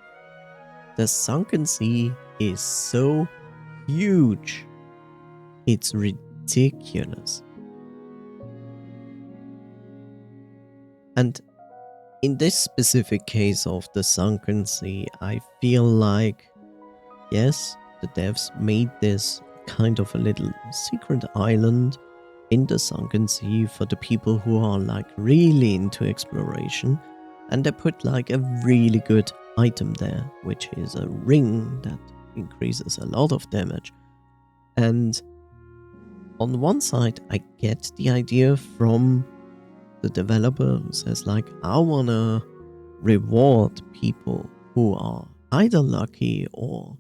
the sunken sea is so huge, it's ridiculous. And in this specific case of the sunken sea, I feel like, yes, the devs made this kind of a little secret island in the sunken sea for the people who are like really into exploration, and they put like a really good item there, which is a ring that increases a lot of damage. And on one side, I get the idea from the developer who says like, I wanna reward people who are either lucky or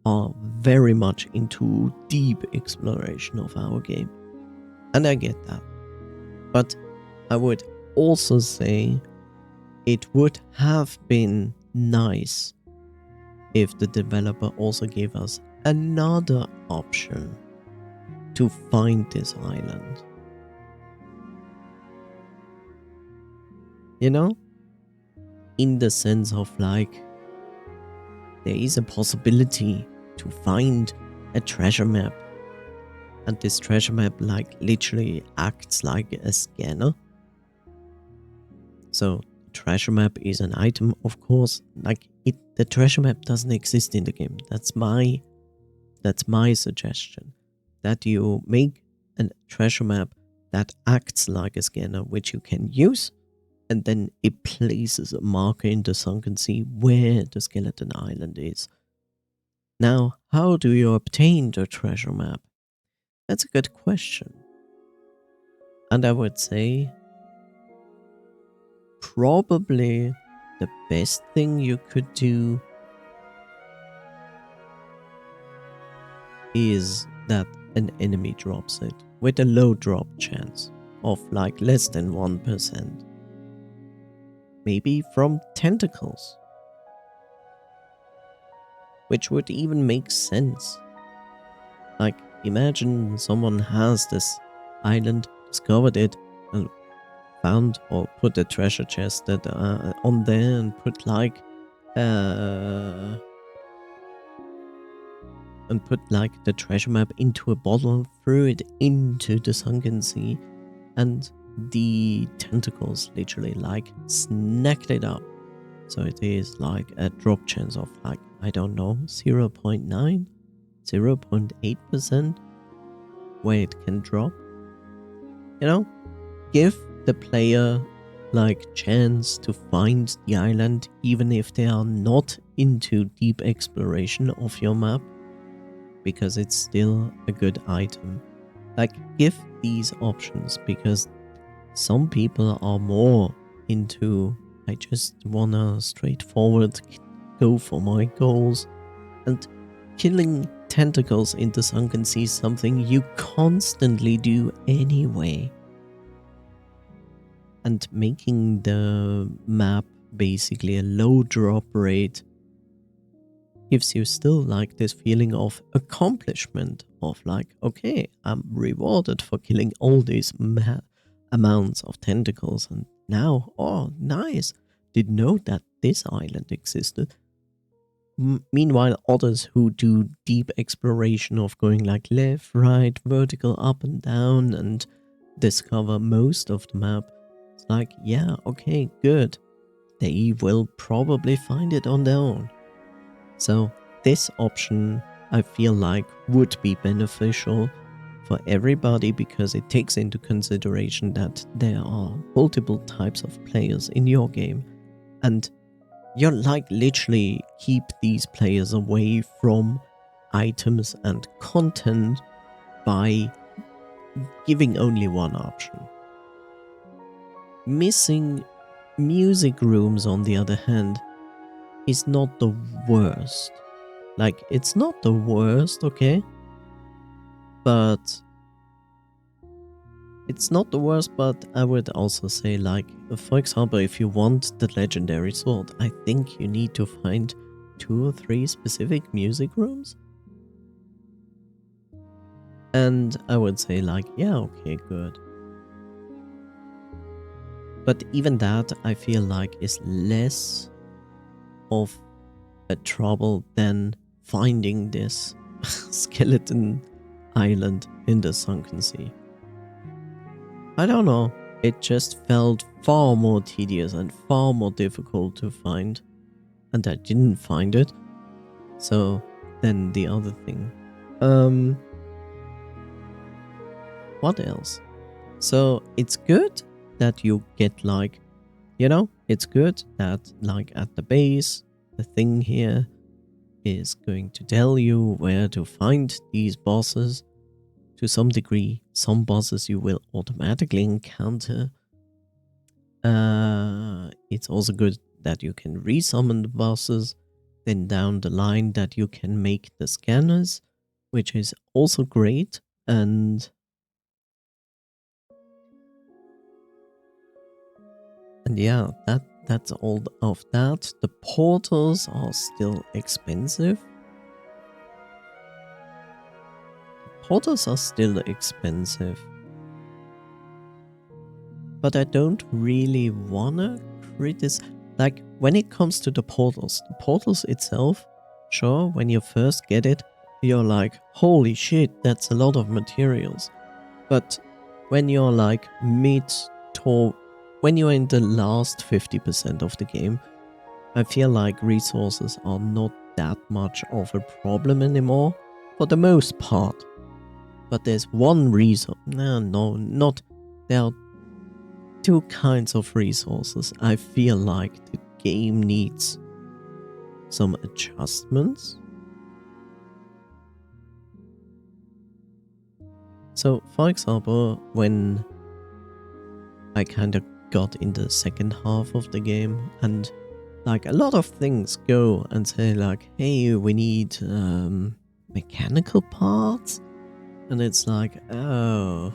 are very much into deep exploration of our game. And I get that. But I would also say it would have been nice if the developer also gave us another option to find this island. You know? In the sense of like, there is a possibility to find a treasure map. And this treasure map like literally acts like a scanner. So treasure map is an item, of course. Like the treasure map doesn't exist in the game. That's my suggestion. That you make a treasure map that acts like a scanner, which you can use, and then it places a marker in the sunken sea where the skeleton island is. Now, how do you obtain the treasure map? That's a good question. And I would say probably the best thing you could do is that an enemy drops it with a low drop chance of like less than 1%. Maybe from tentacles, which would even make sense. Like, imagine someone has this island, discovered it, and found or put a treasure chest that on there and put like the treasure map into a bottle, threw it into the sunken sea, and the tentacles literally like snagged it up. So it is like a drop chance of like, I don't know, 0.9, 0.8% where it can drop. You know, give the player like chance to find the island even if they are not into deep exploration of your map, because it's still a good item. Like, give these options, because some people are more into, I just wanna straightforward go for my goals, and killing tentacles in the sunken sea is something you constantly do anyway. And making the map basically a low drop rate gives you still like this feeling of accomplishment of like, okay, I'm rewarded for killing all these amounts of tentacles, and now, oh nice, didn't know that this island existed. Meanwhile, others who do deep exploration of going like left, right, vertical, up and down and discover most of the map, it's like, yeah, okay, good, they will probably find it on their own. So this option, I feel like, would be beneficial for everybody, because it takes into consideration that there are multiple types of players in your game, and you're like literally keep these players away from items and content by giving only one option. Missing music rooms, on the other hand, is not the worst. Like, it's not the worst, okay? But it's not the worst, but I would also say, like, for example, if you want the legendary sword, I think you need to find 2 or 3 specific music rooms. And I would say, like, yeah, okay, good. But even that, I feel like, is less of a trouble than finding this skeleton island in the sunken sea. I don't know, it just felt far more tedious and far more difficult to find, and I didn't find it, so then the other thing. What else? So it's good that you get like, you know, it's good that like at the base, the thing here is going to tell you where to find these bosses. To some degree, some bosses you will automatically encounter. It's also good that you can resummon the bosses. Then down the line that you can make the scanners, which is also great. And yeah, that's all of that. The portals are still expensive. portals are still expensive. But I don't really wanna criticize. Like, when it comes to the portals itself, sure, when you first get it, you're like, holy shit, that's a lot of materials. But when you're like when you're in the last 50% of the game, I feel like resources are not that much of a problem anymore, for the most part. But there's one reason, not, there are two kinds of resources I feel like the game needs some adjustments. So, for example, when I kind of got in the second half of the game and like a lot of things go and say like, hey, we need mechanical parts, and it's like, oh,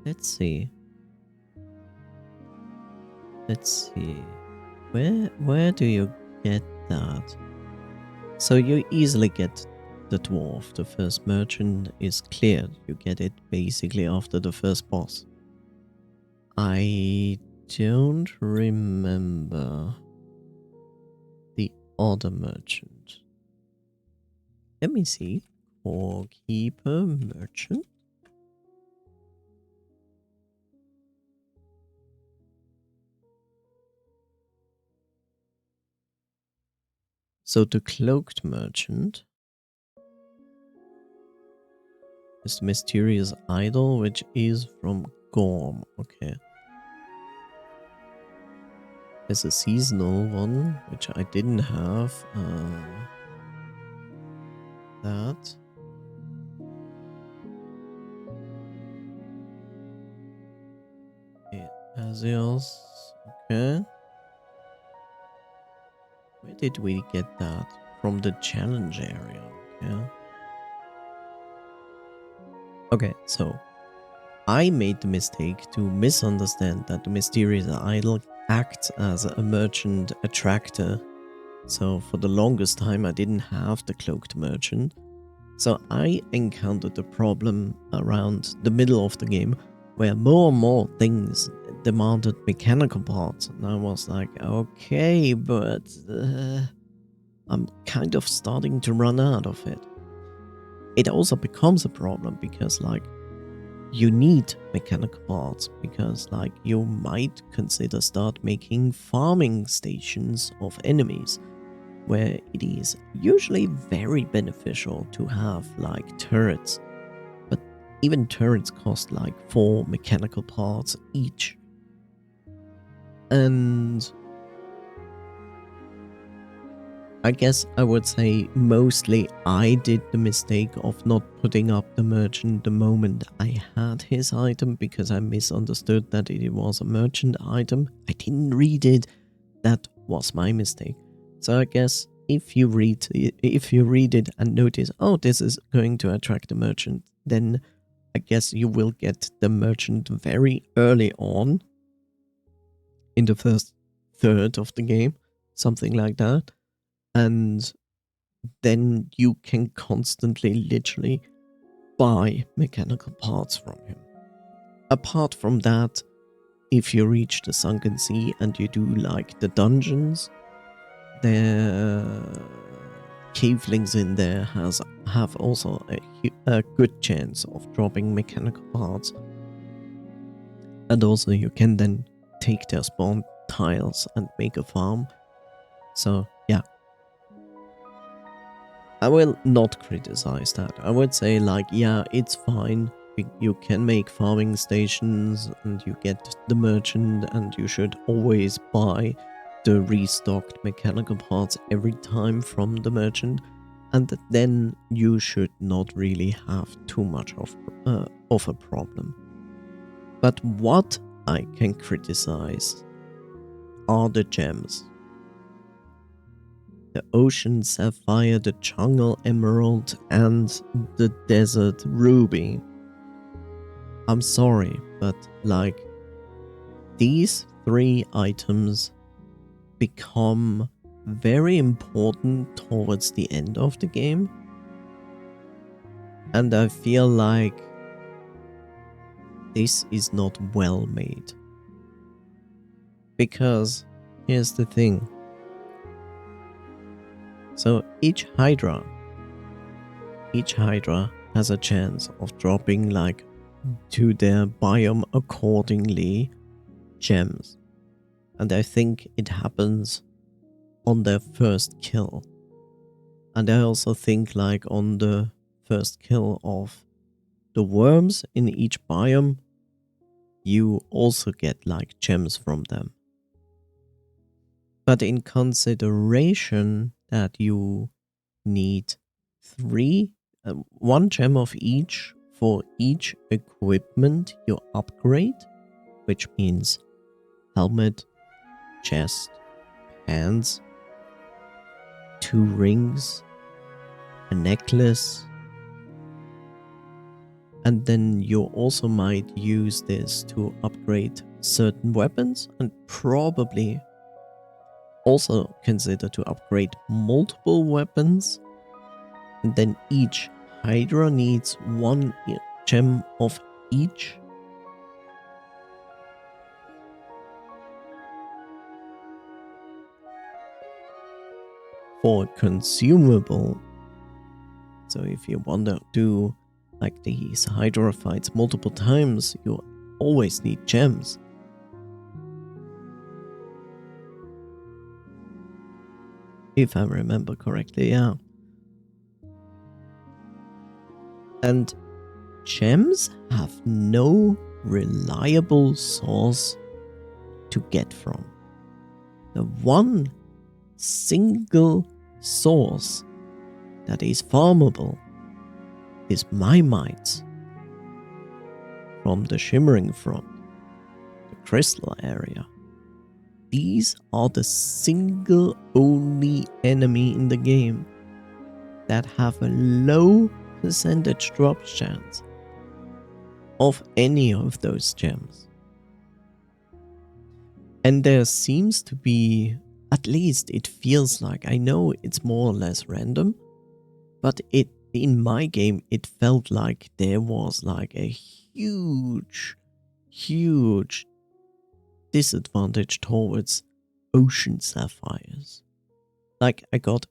let's see, where do you get that? So you easily get the dwarf. The first merchant is cleared. You get it basically after the first boss. I don't remember the other merchant. Let me see. Core-keeper merchant. So the cloaked merchant is the mysterious idol, which is from Gorm. Okay. There's a seasonal one, which I didn't have. That. Azios. Okay. Where did we get that? From the challenge area. Okay. Okay, so I made the mistake to misunderstand that the mysterious idol acts as a merchant attractor. So for the longest time I didn't have the cloaked merchant. So I encountered a problem around the middle of the game where more and more things demanded mechanical parts. And I was like, okay, but I'm kind of starting to run out of it. It also becomes a problem because like you need mechanical parts because like you might consider start making farming stations of enemies where it is usually very beneficial to have like turrets, but even turrets cost like 4 mechanical parts each. And I guess I would say mostly I did the mistake of not putting up the merchant the moment I had his item because I misunderstood that it was a merchant item. I didn't read it. That was my mistake. So I guess if you read it and notice, oh, this is going to attract the merchant, then I guess you will get the merchant very early on in the first third of the game, something like that. And then you can constantly literally buy mechanical parts from him. Apart from that, if you reach the Sunken Sea and you do like the dungeons, the cavelings in there have also a good chance of dropping mechanical parts. And also you can then take their spawn tiles and make a farm. So yeah, I will not criticize that. I would say like, yeah, it's fine. You can make farming stations and you get the merchant and you should always buy the restocked mechanical parts every time from the merchant. And then you should not really have too much of a problem. But what I can criticize are the gems. The ocean sapphire, the jungle emerald, and the desert ruby. I'm sorry, but like these 3 items become very important towards the end of the game. And I feel like this is not well made. Because here's the thing. So each Hydra has a chance of dropping like to their biome accordingly gems. And I think it happens on their first kill. And I also think like on the first kill of the worms in each biome, you also get like gems from them. But in consideration that you need 1 gem of each for each equipment you upgrade, which means helmet, chest, hands, 2 rings, a necklace, and then you also might use this to upgrade certain weapons and probably also consider to upgrade multiple weapons. And then each Hydra needs 1 gem of each. For consumable. So if you want to do like these Hydra fights multiple times, you always need gems. If I remember correctly, yeah. And gems have no reliable source to get from. The one single source that is farmable is Mimites from the Shimmering Front, the crystal area. These are the single only enemy in the game that have a low percentage drop chance of any of those gems. And there seems to be, at least it feels like, I know it's more or less random, but in my game it felt like there was like a huge disadvantage towards ocean sapphires. Like I got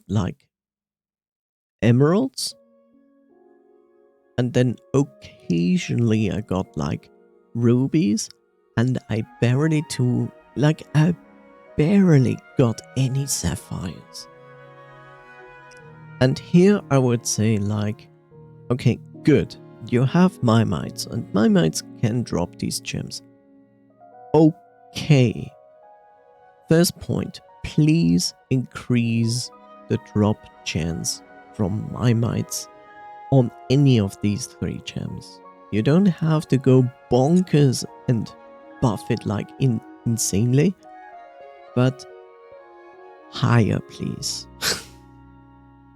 like emeralds, and then occasionally I got like rubies, and I barely got any sapphires. And here I would say like, okay, good, you have Mimites, and Mimites can drop these gems. Okay. First point, please increase the drop chance from Mimites on any of these 3 gems. You don't have to go bonkers and buff it like insanely, but higher please.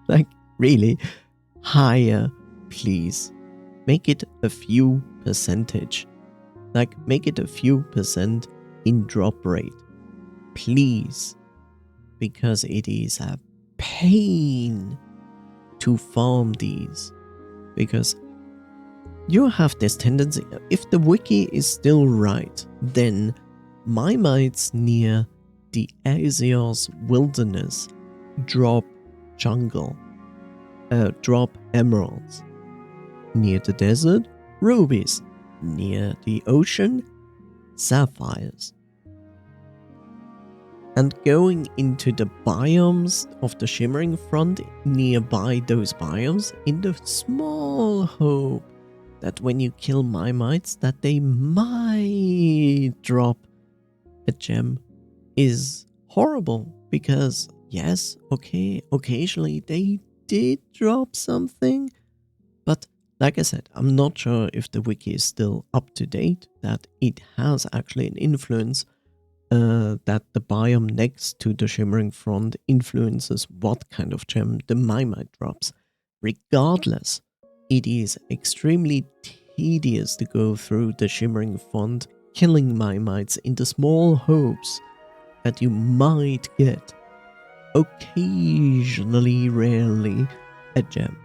Like really higher please. Make it a few percentage. Like make it a few percent in drop rate. Please. Because it is a pain to farm these. Because you have this tendency, if the wiki is still right, then Mimites near the Azios wilderness drop emeralds. Near the desert, rubies. Near the ocean, sapphires. And going into the biomes of the Shimmering Front, nearby those biomes, in the small hope that when you kill Mimites, that they might drop a gem, is horrible. Because, yes, okay, occasionally they did drop something, but like I said, I'm not sure if the wiki is still up to date, that it has actually an influence that the biome next to the Shimmering Front influences what kind of gem the Mimite drops. Regardless, it is extremely tedious to go through the Shimmering Front killing my mites in the small hopes that you might get, occasionally, rarely, a gem.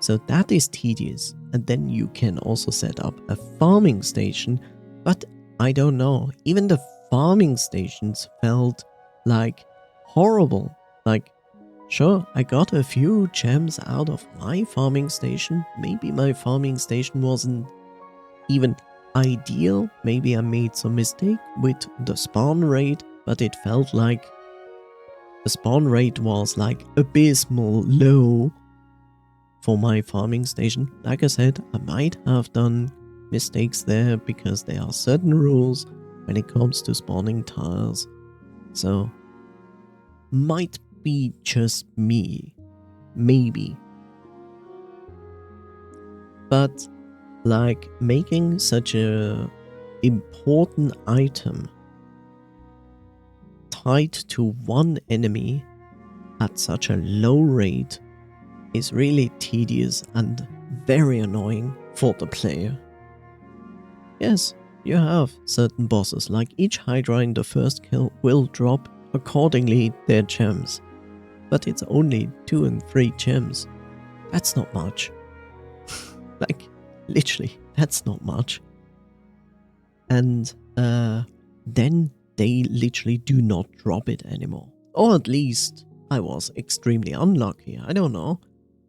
So that is tedious. And then you can also set up a farming station, but I don't know, even the farming stations felt like horrible. Like, sure, I got a few gems out of my farming station. Maybe my farming station wasn't even ideal. Maybe I made some mistake with the spawn rate, but it felt like the spawn rate was like abysmal low for my farming station. Like I said, I might have done mistakes there because there are certain rules when it comes to spawning tiles. So, might be just me. Maybe. But, like, making such a important item tied to one enemy at such a low rate is really tedious and very annoying for the player. Yes, you have certain bosses, like each Hydra in the first kill will drop accordingly their gems, but it's only 2 and 3 gems. That's not much. Like, literally, that's not much. And then they literally do not drop it anymore. Or at least I was extremely unlucky, I don't know.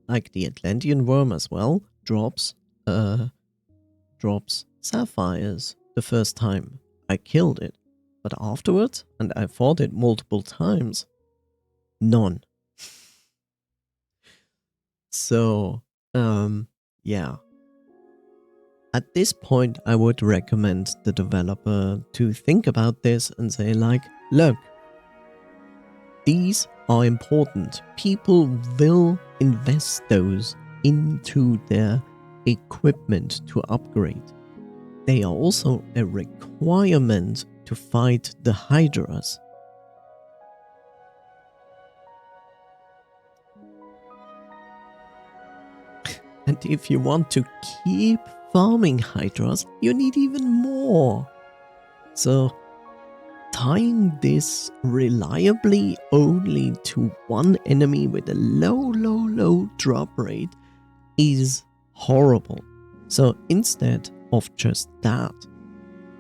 Like the Atlantean worm as well drops sapphires the first time I killed it. But afterwards, and I fought it multiple times, none. So, yeah. At this point, I would recommend the developer to think about this and say like, look, these are important. People will invest those into their equipment to upgrade. They are also a requirement to fight the Hydras. And if you want to keep farming Hydras, you need even more. So, tying this reliably only to one enemy with a low drop rate is horrible. So instead of just that,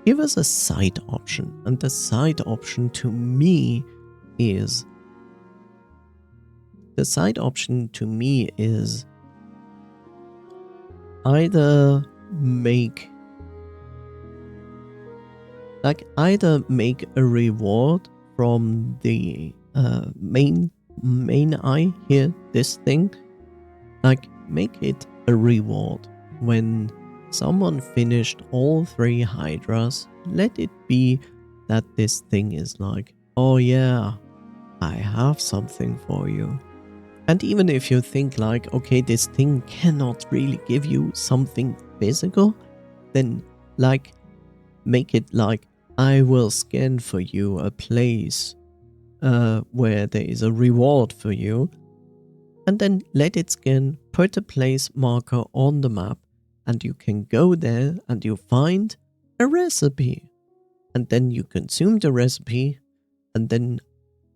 give us a side option. And the side option to me is... either make a reward from the main eye here, this thing. Like, make it a reward when someone finished all 3 Hydras. Let it be that this thing is like, oh yeah, I have something for you. And even if you think like, okay, this thing cannot really give you something physical, then like, make it like, I will scan for you a place where there is a reward for you, and then let it scan, put a place marker on the map, and you can go there and you find a recipe. And then you consume the recipe, and then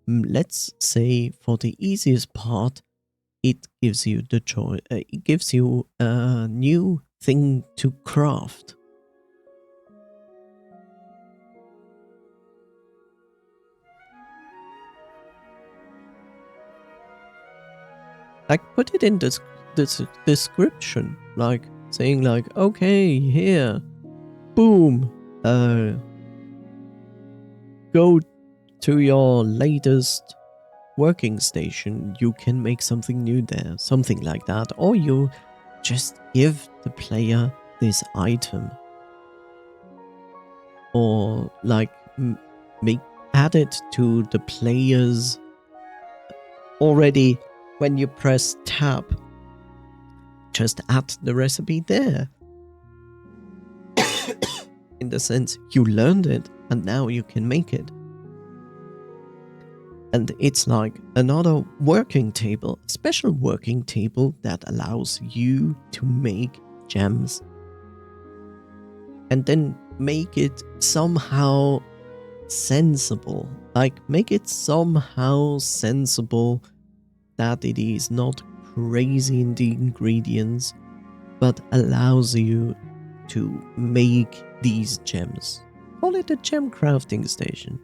let's say for the easiest part, it gives you the choice. It gives you a new thing to craft. Like, put it in this description, like saying like, okay, here, boom, go to your latest working station, you can make something new there, something like that. Or you just give the player this item, or like add it to the player's already. When you press tab, just add the recipe there. In the sense, you learned it and now you can make it. And it's like another working table, a special working table that allows you to make gems. And then make it somehow sensible. Like, make it somehow sensible that it is not crazy in the ingredients, but allows you to make these gems. Call it a gem crafting station.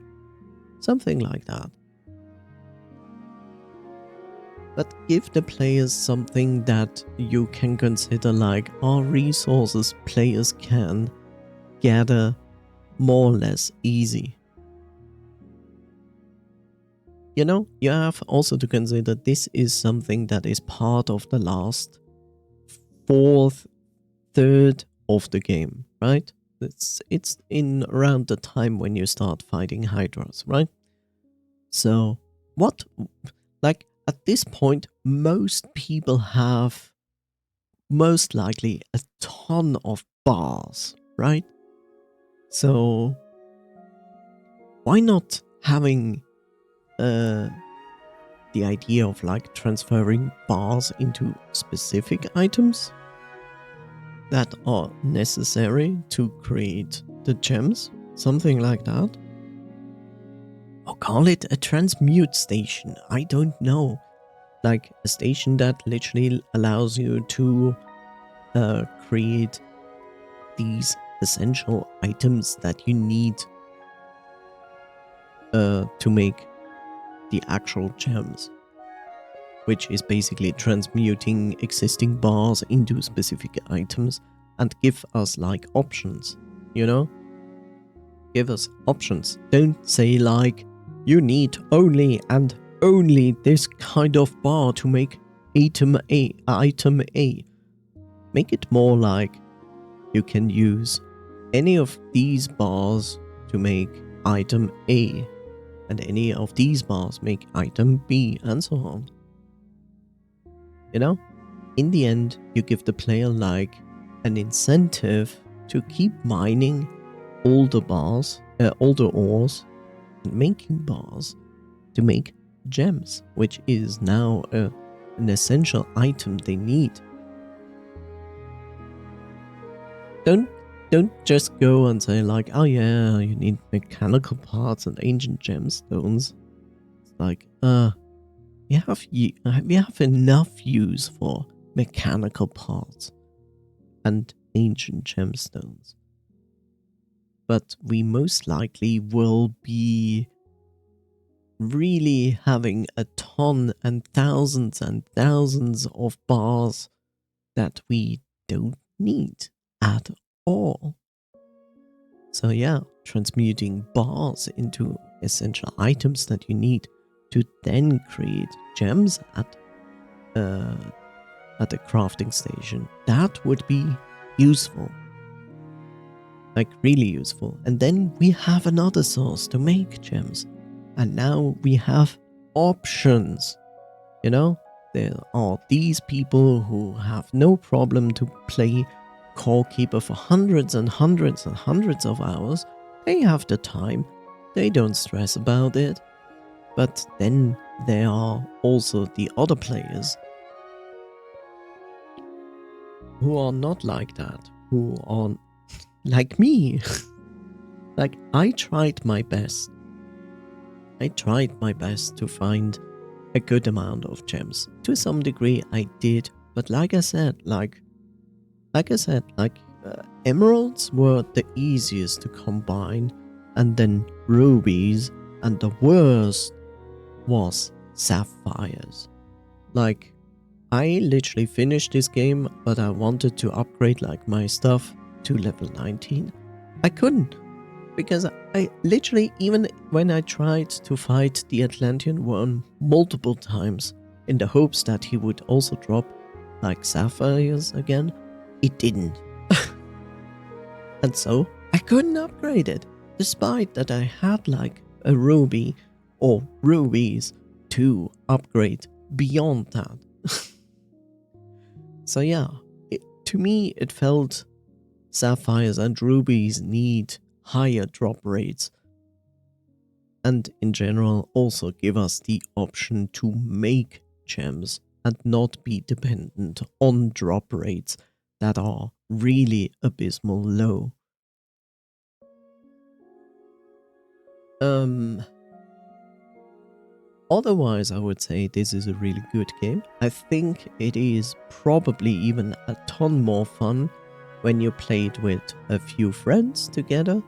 Something like that. But give the players something that you can consider like our resources players can gather more or less easy. You know, you have also to consider this is something that is part of the last fourth, third of the game, right? It's in around the time when you start fighting hydras, right? So what, like at this point, most people have most likely a ton of bars, right? So why not having the idea of like transferring bars into specific items that are necessary to create the gems? Something like that. Or call it a transmute station. I don't know. Like a station that literally allows you to create these essential items that you need to make the actual gems, which is basically transmuting existing bars into specific items and give us like options, you know? Give us options. Don't say like, you need only and only this kind of bar to make item A. Make it more like you can use any of these bars to make item A, and any of these bars make item B, and so on. You know? In the end, you give the player like an incentive to keep mining all the bars, all the ores, and making bars to make gems, which is now an essential item they need. Don't just go and say like, oh yeah, you need mechanical parts and ancient gemstones. It's like, we have enough use for mechanical parts and ancient gemstones. But we most likely will be really having a ton and thousands of bars that we don't need at all. So yeah, transmuting bars into essential items that you need to then create gems at a crafting station, that would be useful. Like really useful. And then we have another source to make gems. And now we have options. You know, there are these people who have no problem to play Core Keeper for hundreds and hundreds and hundreds of hours. They have the time. They don't stress about it. But then there are also the other players who are not like that, who are like me. Like, I tried my best. I tried my best to find a good amount of gems. To some degree, I did. But like I said, emeralds were the easiest to combine, and then rubies, and the worst was sapphires. Like, I literally finished this game, but I wanted to upgrade like my stuff to level 19. I couldn't, because I literally, even when I tried to fight the Atlantean worm multiple times in the hopes that he would also drop like sapphires again, it didn't. And so I couldn't upgrade it, despite that I had like a ruby or rubies to upgrade beyond that. So yeah, to me it felt sapphires and rubies need higher drop rates, and in general also give us the option to make gems and not be dependent on drop rates that are really abysmal low. Otherwise, I would say this is a really good game. I think it is probably even a ton more fun when you play it with a few friends together,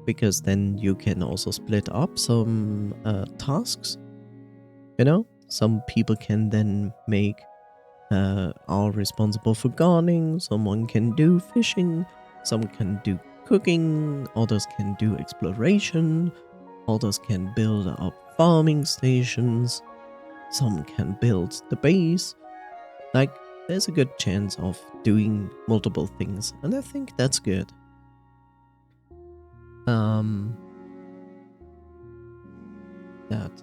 because then you can also split up some tasks. You know, some people can then are responsible for gardening, someone can do fishing, some can do cooking, others can do exploration, others can build up farming stations, some can build the base. Like, there's a good chance of doing multiple things, and I think that's good. Um, that.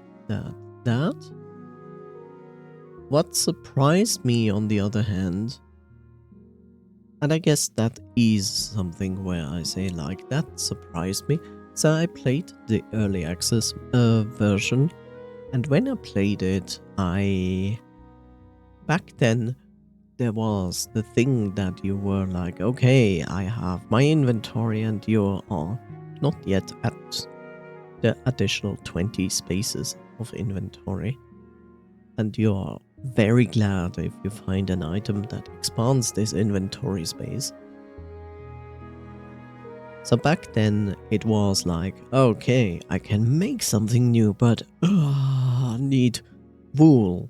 What surprised me, on the other hand, and I guess that is something where I say, like, that surprised me. So I played the early access version, and when I played it, back then, there was the thing that you were like, okay, I have my inventory, and you are not yet at the additional 20 spaces of inventory. And you're very glad if you find an item that expands this inventory space. So back then, it was like, okay, I can make something new, but I need wool.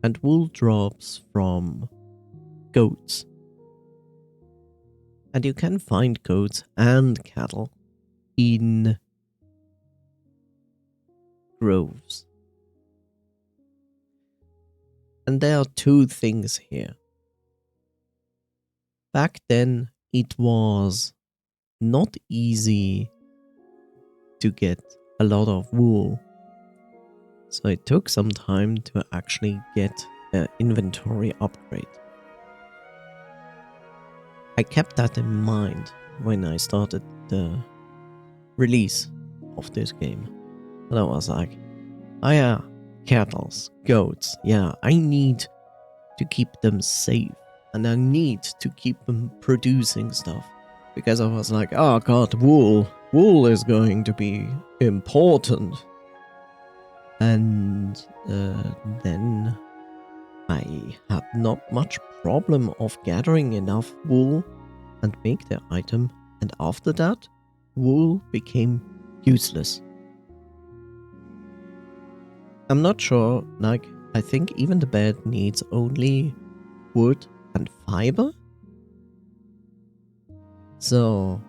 And wool drops from goats. And you can find goats and cattle in groves. And there are two things here. Back then, it was not easy to get a lot of wool. So it took some time to actually get an inventory upgrade. I kept that in mind when I started the release of this game. And I was like, oh yeah, cattle, goats, yeah, I need to keep them safe. And I need to keep them producing stuff. Because I was like, oh god, wool is going to be important. And then I had not much problem of gathering enough wool and make the item, and after that, wool became useless. I'm not sure, like, I think even the bed needs only wood and fiber? So,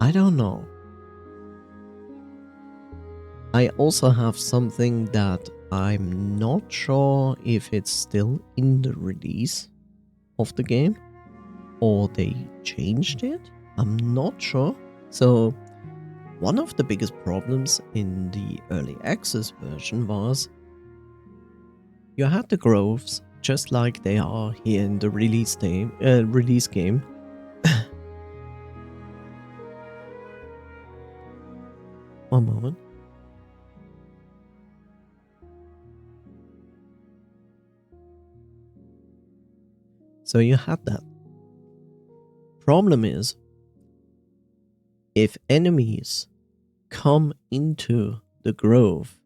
I don't know. I also have something that I'm not sure if it's still in the release of the game or they changed it. I'm not sure. So, one of the biggest problems in the early access version was you had the groves just like they are here in the release game. One moment. So you had that. Problem is, if enemies come into the grove,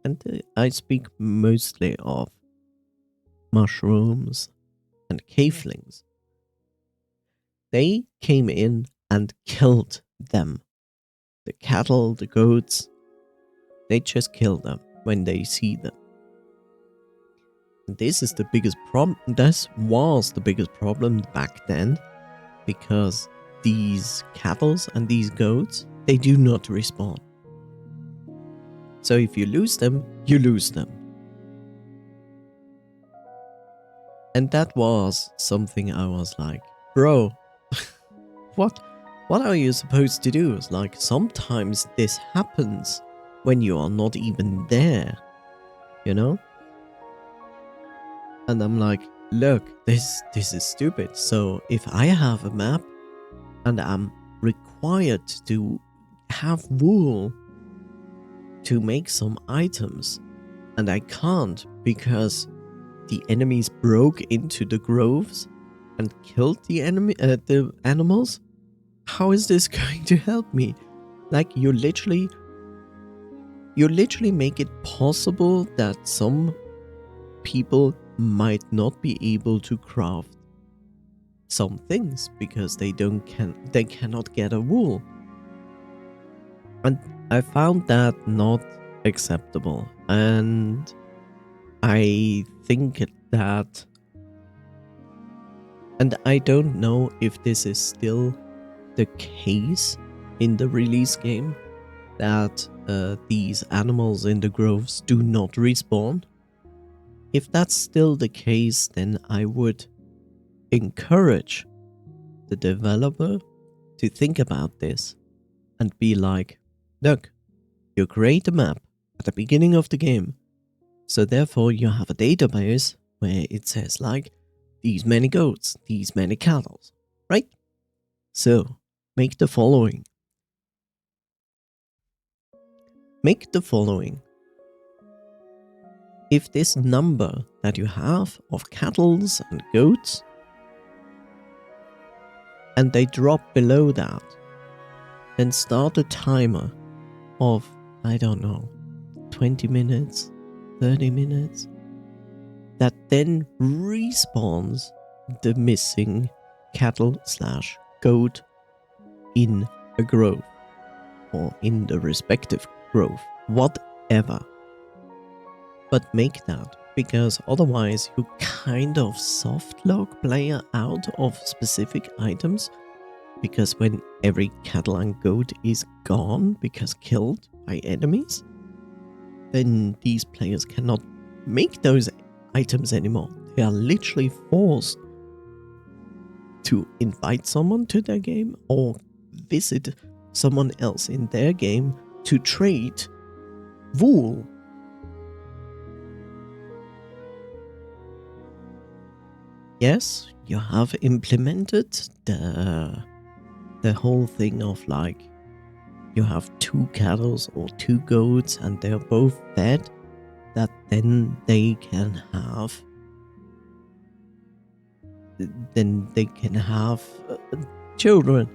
and I speak mostly of mushrooms and cavelings, they came in and killed them. The cattle, the goats, they just kill them when they see them. And this is the biggest problem. This was the biggest problem back then, because these cattle and these goats, they do not respawn. So if you lose them, you lose them. And that was something I was like, bro, what are you supposed to do? It's like, sometimes this happens when you are not even there, you know? And I'm like, look, this is stupid. So if I have a map and I'm required to have wool to make some items, and I can't because the enemies broke into the groves and killed the animals, how is this going to help me? Like you literally make it possible that some people might not be able to craft some things because they cannot get a wool. And I found that not acceptable. And I think that, and I don't know if this is still the case in the release game, that these animals in the groves do not respawn. If that's still the case, then I would encourage the developer to think about this and be like, look, you create a map at the beginning of the game, so therefore you have a database where it says like, these many goats, these many cattle, right? So, make the following. Make the following. If this number that you have of cattle and goats, and they drop below that, then start a timer of, I don't know, 20 minutes, 30 minutes, that then respawns the missing cattle/goat in a grove, or in the respective grove, whatever. But make that, because otherwise you kind of soft lock player out of specific items, because when every cattle and goat is gone because killed by enemies, then these players cannot make those items anymore. They are literally forced to invite someone to their game or visit someone else in their game to trade wool. Yes, you have implemented the whole thing of like, you have 2 cattle or 2 goats and they're both fed, that then they can have children.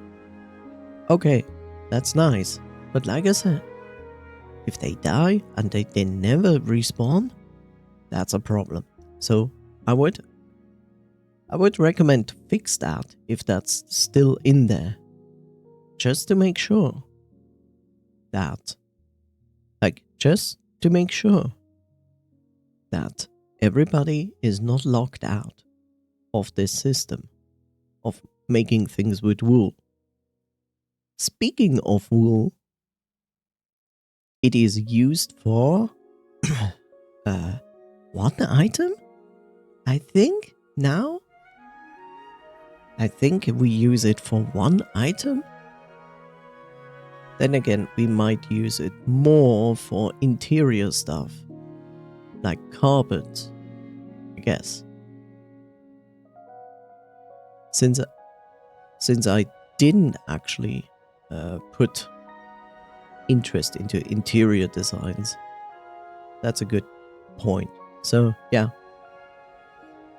Okay, that's nice. But like I said, if they die and they never respawn, that's a problem. So I would recommend to fix that if that's still in there. Just to make sure that, that everybody is not locked out of this system of making things with wool. Speaking of wool, it is used for one item? I think now? I think we use it for one item. Then again, we might use it more for interior stuff, like carpet, I guess. Since I didn't actually put interest into interior designs, that's a good point. So yeah,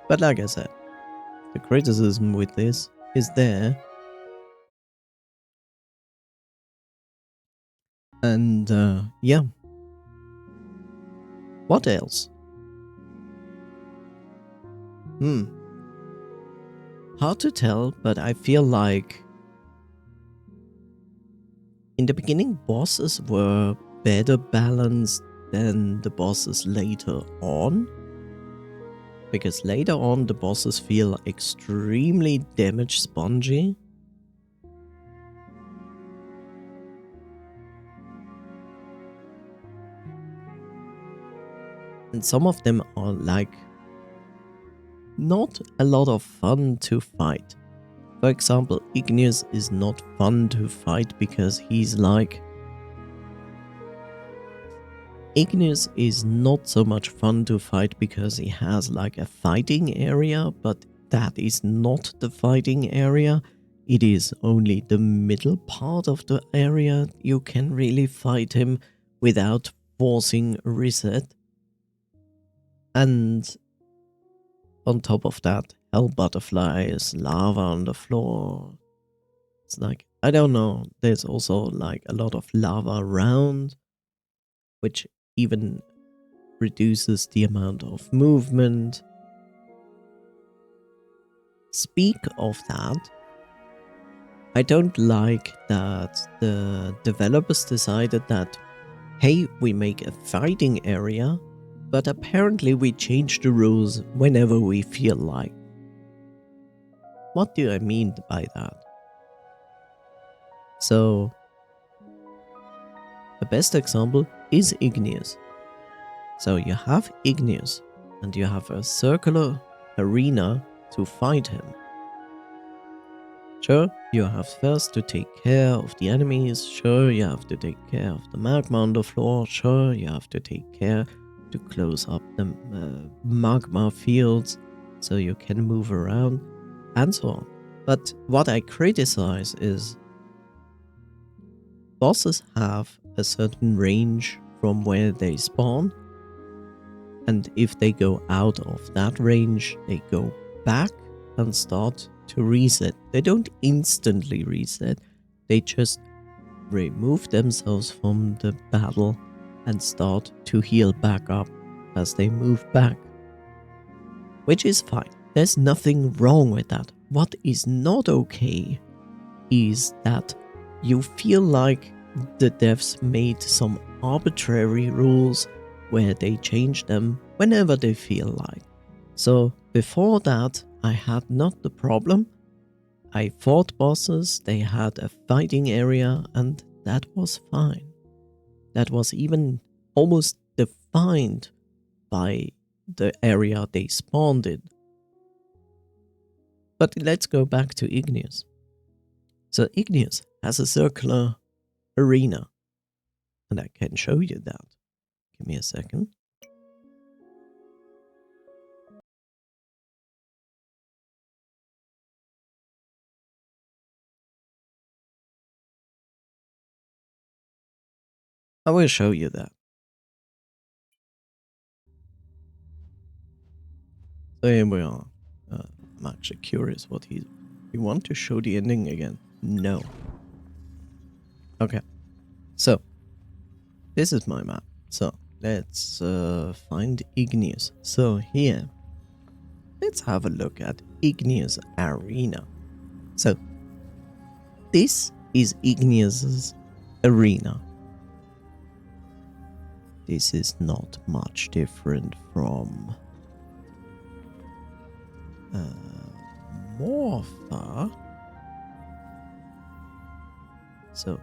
but like I said, the criticism with this is there, and yeah. What else? Hard to tell, but I feel like in the beginning bosses were better balanced than the bosses later on. Because later on the bosses feel extremely damage spongy. And some of them are like not a lot of fun to fight. For example, Igneous is not fun to fight because he's like... Igneous is not so much fun to fight because he has like a fighting area, but that is not the fighting area. It is only the middle part of the area you can really fight him without forcing reset. And on top of that, hell butterflies, lava on the floor. It's like, I don't know, there's also like a lot of lava around, which even reduces the amount of movement. Speak of that, I don't like that the developers decided that, hey, we make a fighting area, but apparently we change the rules whenever we feel like. What do I mean by that? So, the best example is Igneous. So you have Igneous, and you have a circular arena to fight him. Sure, you have first to take care of the enemies, sure, you have to take care of the magma on the floor, sure, you have to take care to close up the magma fields so you can move around, and so on. But what I criticize is bosses have a certain range from where they spawn, and if they go out of that range, they go back and start to reset. They don't instantly reset, they just remove themselves from the battle and start to heal back up as they move back. Which is fine. There's nothing wrong with that. What is not okay is that you feel like the devs made some arbitrary rules where they change them whenever they feel like. So before that, I had not the problem. I fought bosses, they had a fighting area, and that was fine. That was even almost defined by the area they spawned in. But let's go back to Igneous. So Igneous has a circular arena, and I can show you that. Give me a second. I will show you that. So here we are. I'm actually curious what you want to show the ending again? No. Okay. So, this is my map. So, let's find Igneous. So here, let's have a look at Igneous Arena. So, this is Igneous's arena. This is not much different from Morpha. So,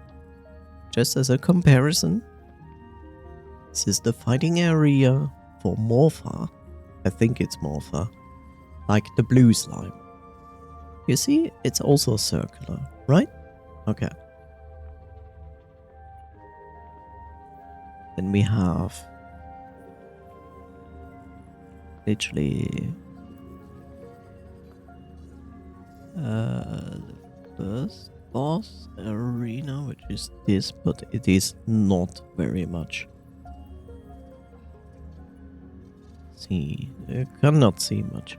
just as a comparison, this is the fighting area for Morpha. I think it's Morpha. Like the blue slime. You see, it's also circular, right? Okay. Then we have literally the first boss arena, which is this, but it is not very much. See, you cannot see much.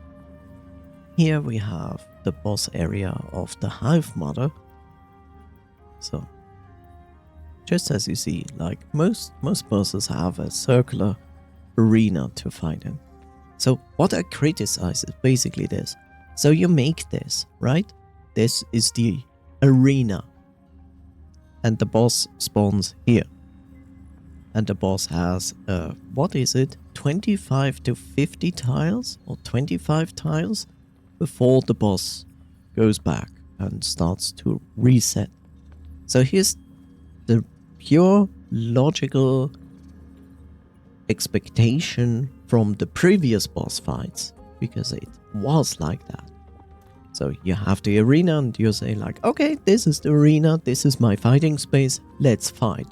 Here we have the boss area of the Hive Mother. So, just as you see, like most bosses have a circular arena to fight in. So what I criticize is basically this. So you make this, right? This is the arena. And the boss spawns here. And the boss has, what is it? 25 to 50 tiles? Or 25 tiles? Before the boss goes back and starts to reset. So here's the pure logical expectation from the previous boss fights, because it was like that. So you have the arena and you say like, okay, this is the arena, this is my fighting space, let's fight.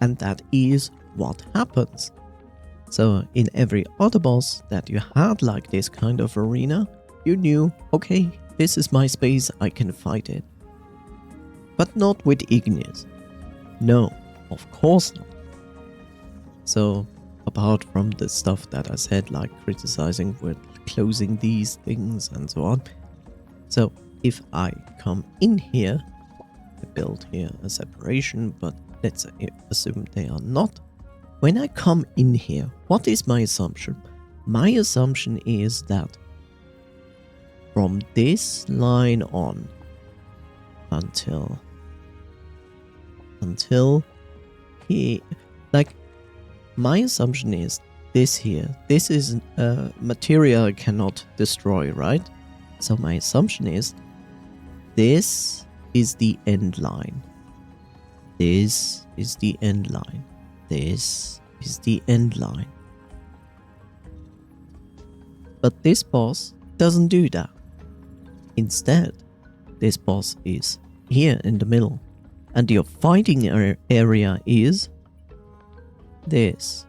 And that is what happens. So in every other boss that you had like this kind of arena, you knew, okay, this is my space, I can fight it. But not with Igneous. No, of course not. So, apart from the stuff that I said, like criticizing with closing these things and so on. So, if I come in here, I built here a separation, but let's assume they are not. When I come in here, what is my assumption? My assumption is that from this line on until he, like, my assumption is this here. This is material I cannot destroy, right? So my assumption is this is the end line. This is the end line. This is the end line. But this boss doesn't do that. Instead, this boss is here in the middle. And your fighting area is this.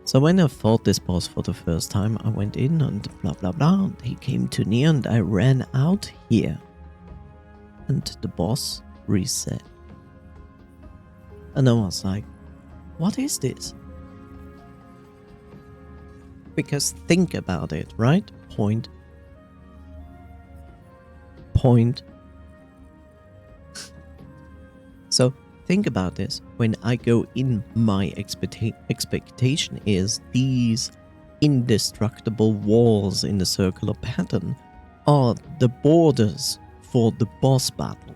So when I fought this boss for the first time, I went in and blah blah blah. And he came too near and I ran out here. And the boss reset. And I was like, what is this? Because think about it, right? Point. So think about this. When I go in, my expectation is these indestructible walls in the circular pattern are the borders for the boss battle.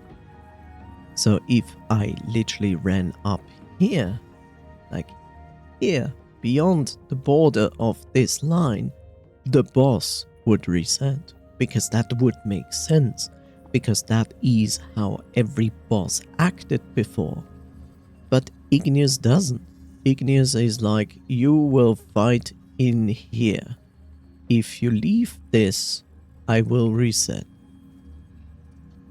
So if I literally ran up here, like here, beyond the border of this line, the boss would reset. Because that would make sense. Because that is how every boss acted before. But Igneous doesn't. Igneous is like, you will fight in here. If you leave this, I will reset.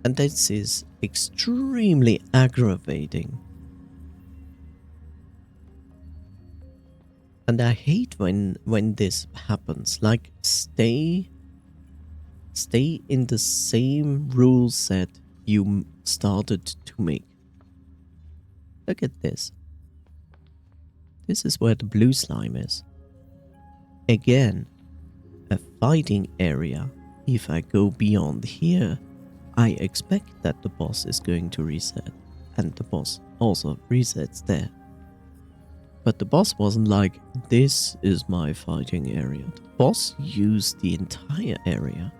And this is extremely aggravating. And I hate when this happens. Like, stay in the same rule set you started to make. Look at this. This is where the blue slime is. Again, a fighting area. If I go beyond here, I expect that the boss is going to reset. And the boss also resets there. But the boss wasn't like, this is my fighting area. The boss used the entire area.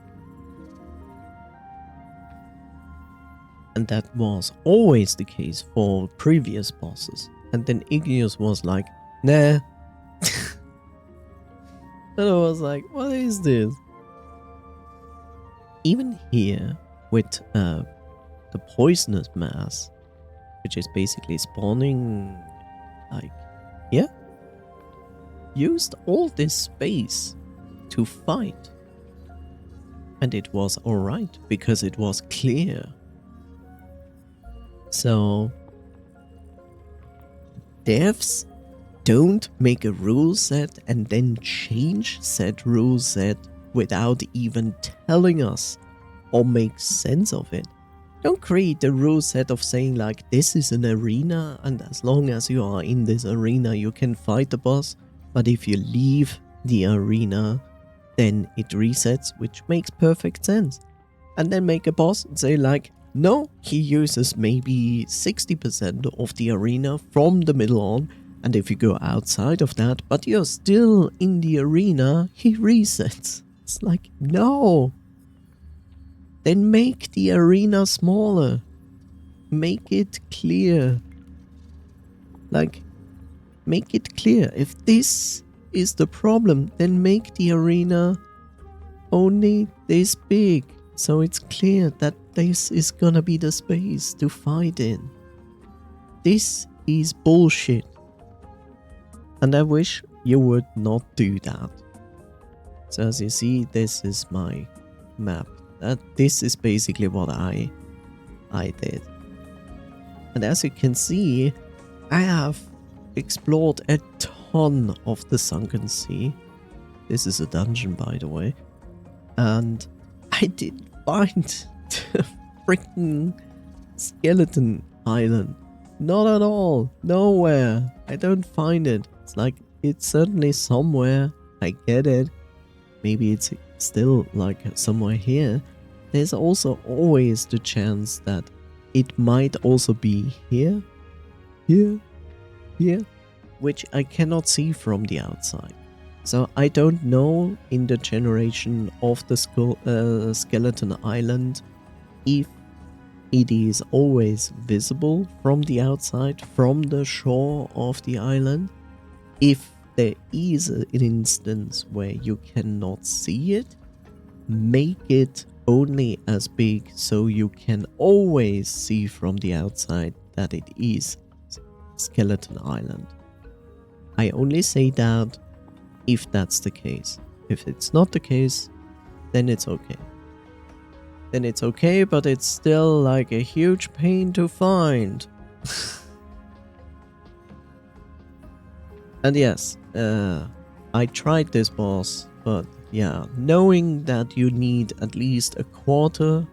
And that was always the case for previous bosses. And then Igneous was like, nah. And I was like, what is this? Even here, with the poisonous mass, which is basically spawning, like, yeah, used all this space to fight. And it was alright, because it was clear. So, devs don't make a rule set and then change said rule set without even telling us or make sense of it. Don't create a rule set of saying like, this is an arena and as long as you are in this arena you can fight the boss, but if you leave the arena then it resets, which makes perfect sense. And then make a boss and say like, no, he uses maybe 60% of the arena from the middle on, and if you go outside of that, but you're still in the arena, he resets. It's like, no. Then make the arena smaller. Make it clear. Like, make it clear. If this is the problem, then make the arena only this big. So it's clear that this is gonna be the space to fight in. This is bullshit. And I wish you would not do that. So as you see, this is my map. This is basically what I did. And as you can see, I have explored a ton of the Sunken Sea. This is a dungeon, by the way. And I didn't find the freaking skeleton island. Not at all. Nowhere. I don't find it. It's like, it's certainly somewhere. I get it. Maybe it's still like somewhere here. there's also always the chance that it might also be here, here, here, which I cannot see from the outside. So I don't know in the generation of the Skeleton Island if it is always visible from the outside, from the shore of the island. If there is an instance where you cannot see it, make it only as big so you can always see from the outside that it is Skeleton Island. I only say that if that's the case. If it's not the case, then it's okay. Then it's okay, but it's still like a huge pain to find. And yes, I tried this boss, but yeah, knowing that you need at least a quarter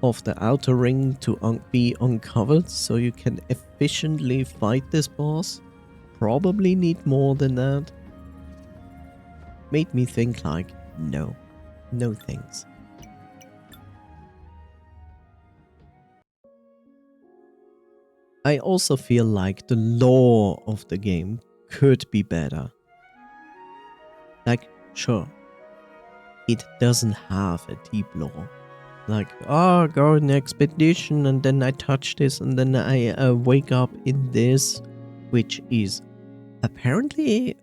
of the outer ring to be uncovered so you can efficiently fight this boss, probably need more than that, made me think like, no thanks. I also feel like the lore of the game could be better. Like, sure, it doesn't have a deep lore. Like, oh, go on an expedition and then I touch this and then I wake up in this, which is apparently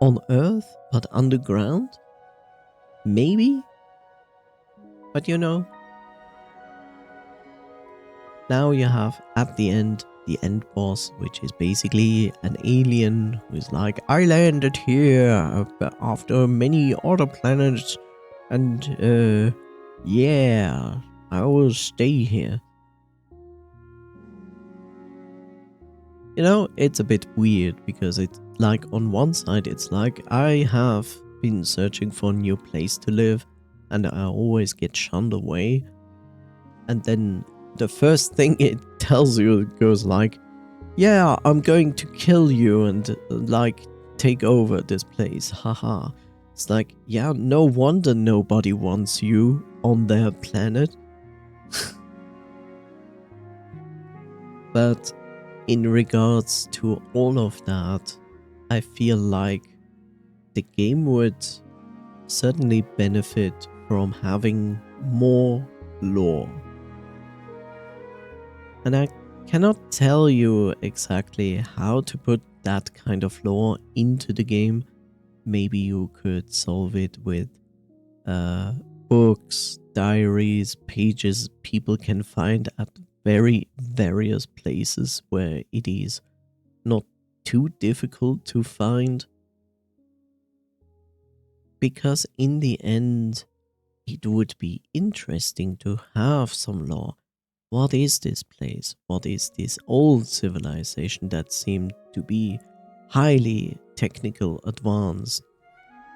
on Earth but underground? Maybe? But you know, now you have at the end boss, which is basically an alien who's like, I landed here after many other planets and yeah, I will stay here. You know, it's a bit weird because it's like on one side it's like I have been searching for a new place to live and I always get shunned away, and then the first thing it tells you goes like, yeah, I'm going to kill you and like take over this place, haha. It's like, yeah, no wonder nobody wants you on their planet. But in regards to all of that, I feel like the game would certainly benefit from having more lore. And I cannot tell you exactly how to put that kind of lore into the game. Maybe you could solve it with books, diaries, pages people can find at very various places where it is not too difficult to find. Because in the end, it would be interesting to have some lore. What is this place? What is this old civilization that seemed to be highly technical advanced,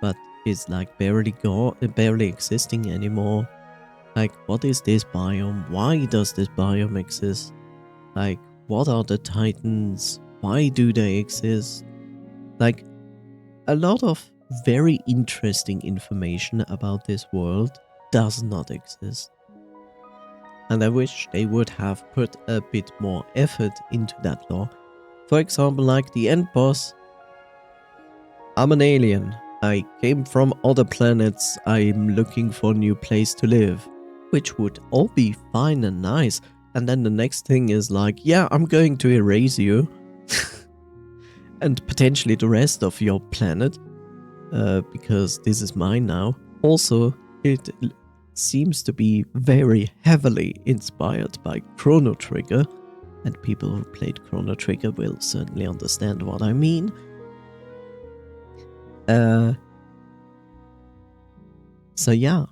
but is like barely existing anymore? Like, what is this biome? Why does this biome exist? Like, what are the titans? Why do they exist? Like, a lot of very interesting information about this world does not exist. And I wish they would have put a bit more effort into that lore. For example, like the end boss, I'm an alien. I came from other planets. I'm looking for a new place to live. Which would all be fine and nice. And then the next thing is like, yeah, I'm going to erase you. And potentially the rest of your planet. Because this is mine now. Also, it seems to be very heavily inspired by Chrono Trigger, and people who played Chrono Trigger will certainly understand what I mean. So yeah,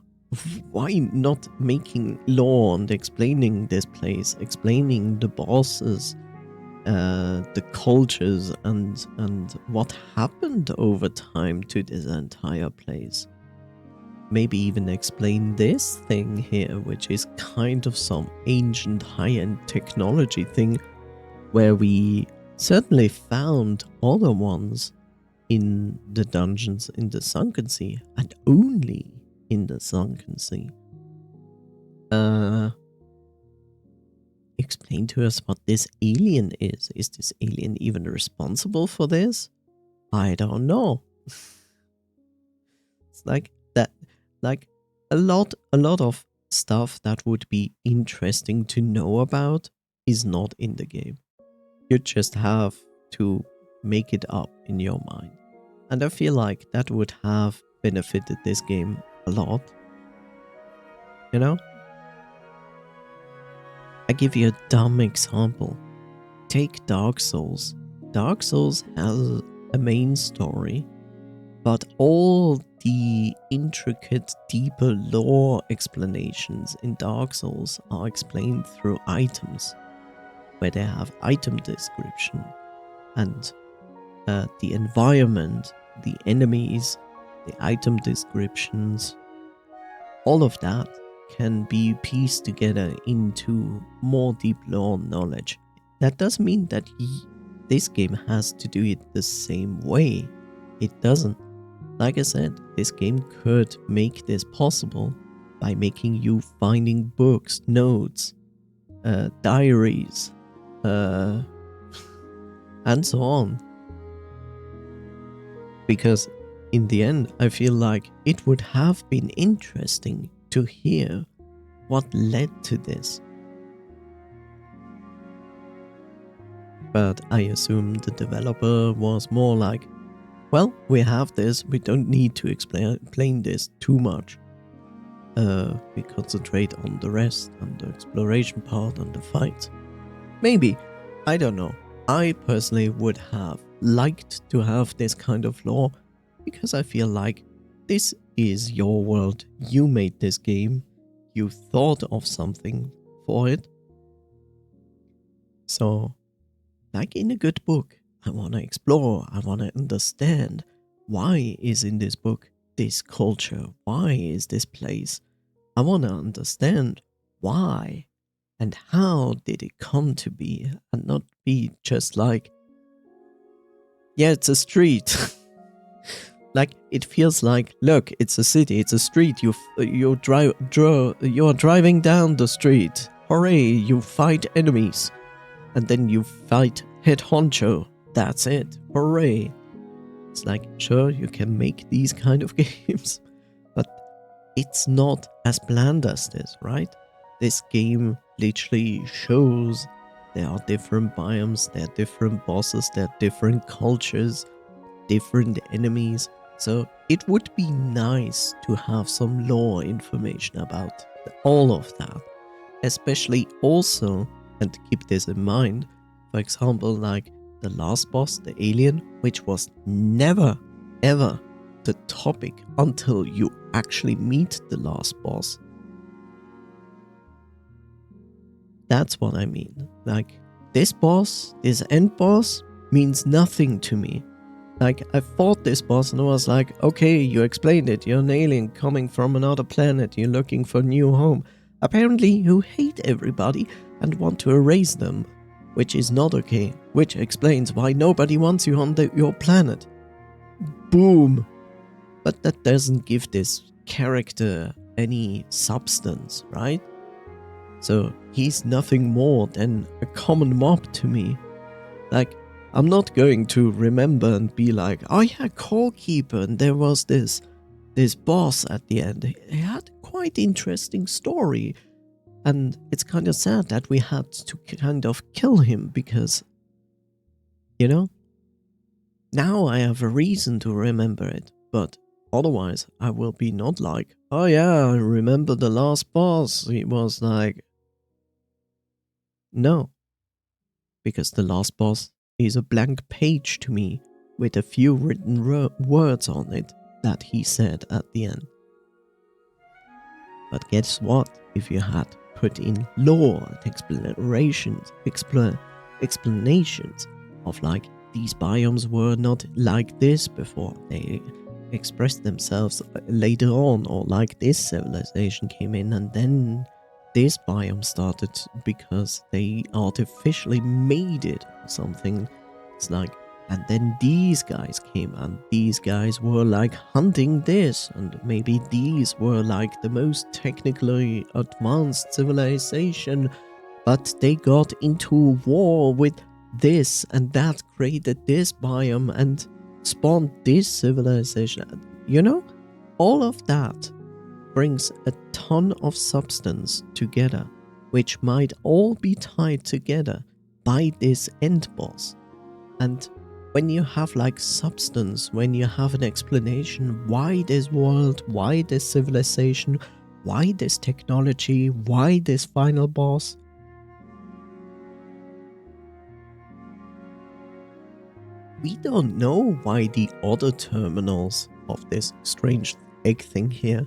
why not making lore and explaining this place, explaining the bosses, the cultures, and what happened over time to this entire place? Maybe even explain this thing here, which is kind of some ancient high-end technology thing where we certainly found other ones in the dungeons in the Sunken Sea, and only in the Sunken Sea. explain to us what this alien is. Is this alien even responsible for this? I don't know. It's like that, like a lot of stuff that would be interesting to know about is not in the game. You just have to make it up in your mind. And I feel like that would have benefited this game a lot. You know? I give you a dumb example. Take Dark Souls. Dark Souls has a main story, but all the intricate, deeper lore explanations in Dark Souls are explained through items, where they have item description and the environment, the enemies, the item descriptions, all of that can be pieced together into more deep lore knowledge. That doesn't mean that this game has to do it the same way. It doesn't. Like I said, this game could make this possible by making you finding books, notes, diaries, and so on. Because in the end, I feel like it would have been interesting to hear what led to this. But I assume the developer was more like, well, we have this, we don't need to explain this too much. We concentrate on the rest, on the exploration part, on the fight. Maybe, I don't know. I personally would have liked to have this kind of lore, because I feel like this is your world. You made this game, you thought of something for it. So, like in a good book, I want to explore, I want to understand why is in this book this culture, why is this place. I want to understand why and how did it come to be, and not be just like, yeah, it's a street. Like, it feels like, look, it's a city, it's a street, you're driving down the street, hooray, you fight enemies, and then you fight head honcho, that's it, hooray. It's like, sure, you can make these kind of games, but it's not as bland as this, right? This game literally shows there are different biomes, there are different bosses, there are different cultures, different enemies. So it would be nice to have some lore information about all of that. Especially also, and keep this in mind, for example, like the last boss, the alien, which was never, ever the topic until you actually meet the last boss. That's what I mean. Like, this boss, this end boss, means nothing to me. Like, I fought this boss and I was like, okay, you explained it. You're an alien coming from another planet. You're looking for a new home. Apparently, you hate everybody and want to erase them, which is not okay, which explains why nobody wants you on your planet. Boom. But that doesn't give this character any substance, right? So he's nothing more than a common mob to me. Like, I'm not going to remember and be like, oh yeah, Call Keeper, and there was this boss at the end. He had a quite interesting story. And it's kind of sad that we had to kind of kill him because, you know, now I have a reason to remember it. But otherwise, I will be not like, oh yeah, I remember the last boss. He was like, no. Because the last boss is a blank page to me with a few written words on it that he said at the end. But guess what? If you had put in lore and explanations of like, these biomes were not like this before, they expressed themselves later on, or like this civilization came in and then this biome started because they artificially made it or something. It's like, And then these guys came, and these guys were like hunting this, and maybe these were like the most technically advanced civilization, but they got into war with this, and that created this biome and spawned this civilization. You know, all of that brings a ton of substance together, which might all be tied together by this end boss. And when you have like substance, when you have an explanation why this world, why this civilization, why this technology, why this final boss, we don't know why the other terminals of this strange egg thing here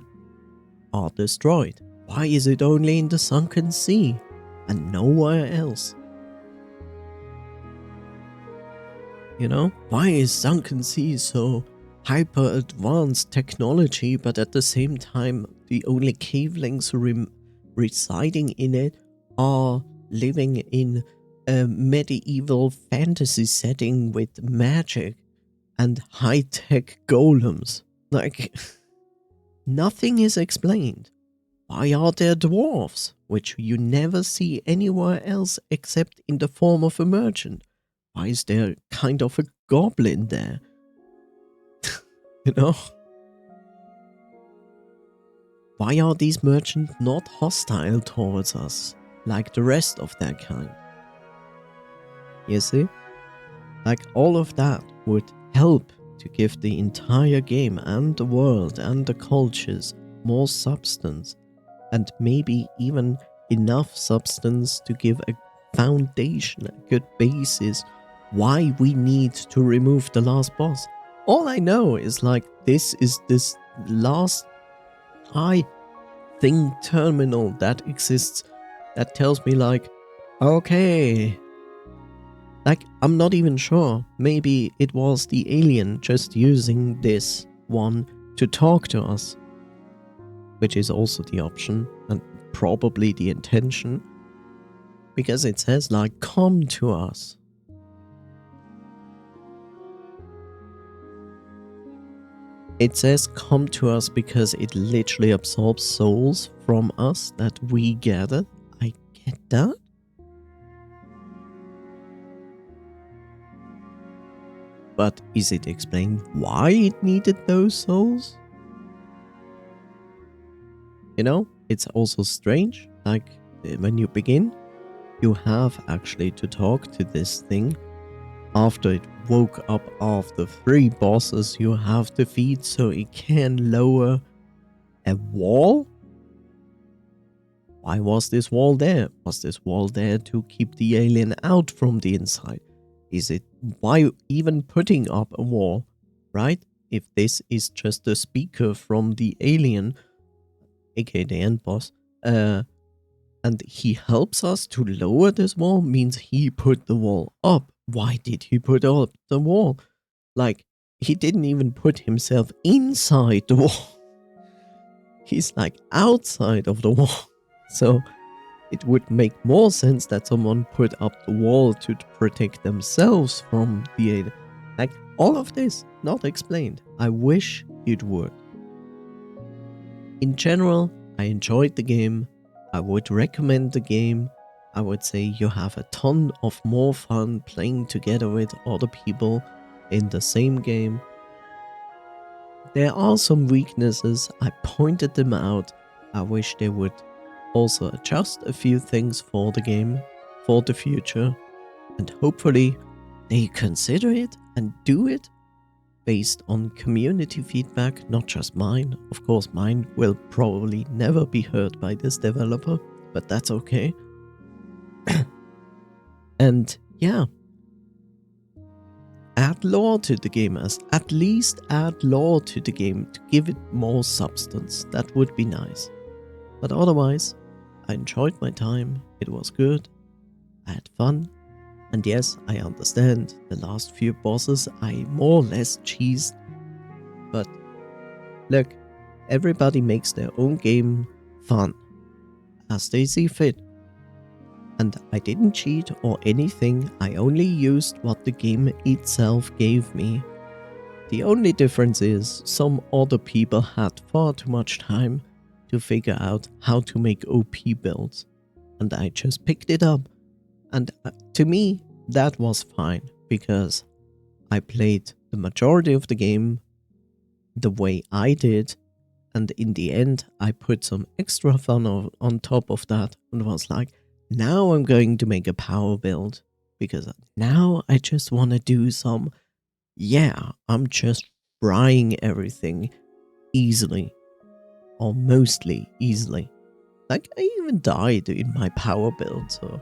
are destroyed. Why is it only in the sunken sea and nowhere else? You know, why is sunken sea so hyper advanced technology, but at the same time the only cavelings residing in it are living in a medieval fantasy setting with magic and high-tech golems? Like, nothing is explained. Why are there dwarves, which you never see anywhere else except in the form of a merchant? Why is there kind of a goblin there? You know? Why are these merchants not hostile towards us, like the rest of their kind? You see? Like, all of that would help to give the entire game and the world and the cultures more substance, and maybe even enough substance to give a foundation, a good basis why we need to remove the last boss. All I know is like this is this last high thing terminal that exists that tells me like, okay, like I'm not even sure, maybe it was the alien just using this one to talk to us, which is also the option and probably the intention, because it says like, come to us. It says come to us because it literally absorbs souls from us that we gather. I get that. But is it explained why it needed those souls? You know, it's also strange, like when you begin, you have actually to talk to this thing after it woke up after 3 bosses you have to defeat so it can lower a wall? Why was this wall there? Was this wall there to keep the alien out from the inside? Is it why even putting up a wall, right? If this is just a speaker from the alien, aka the end boss, and he helps us to lower this wall, means he put the wall up. Why did he put up the wall? Like, he didn't even put himself inside the wall. He's like outside of the wall. So it would make more sense that someone put up the wall to protect themselves from the alien. Like, all of this not explained. I wish it would. In general, I enjoyed the game. I would recommend the game. I would say you have a ton of more fun playing together with other people in the same game. There are some weaknesses. I pointed them out. I wish they would also adjust a few things for the game, for the future, and hopefully they consider it and do it based on community feedback, not just mine. Of course, mine will probably never be heard by this developer, but that's okay. And yeah, add lore to the game, at least add lore to the game to give it more substance. That would be nice. But otherwise, I enjoyed my time. It was good. I had fun. And yes, I understand the last few bosses I more or less cheesed. But look, everybody makes their own game fun as they see fit. And I didn't cheat or anything, I only used what the game itself gave me. The only difference is some other people had far too much time to figure out how to make OP builds, and I just picked it up. And to me, that was fine, because I played the majority of the game the way I did, and in the end, I put some extra fun on top of that and was like, now I'm going to make a power build, because now I just want to do some, yeah, I'm just frying everything easily, or mostly easily. Like, I even died in my power build, so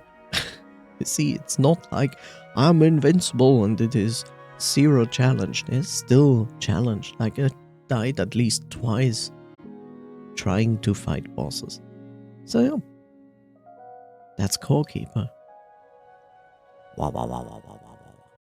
you see, it's not like I'm invincible and it is zero challenge. There's still challenge. Like, I died at least twice trying to fight bosses. So yeah, that's Core Keeper. Wow, wow, wow, wow, wow, wow.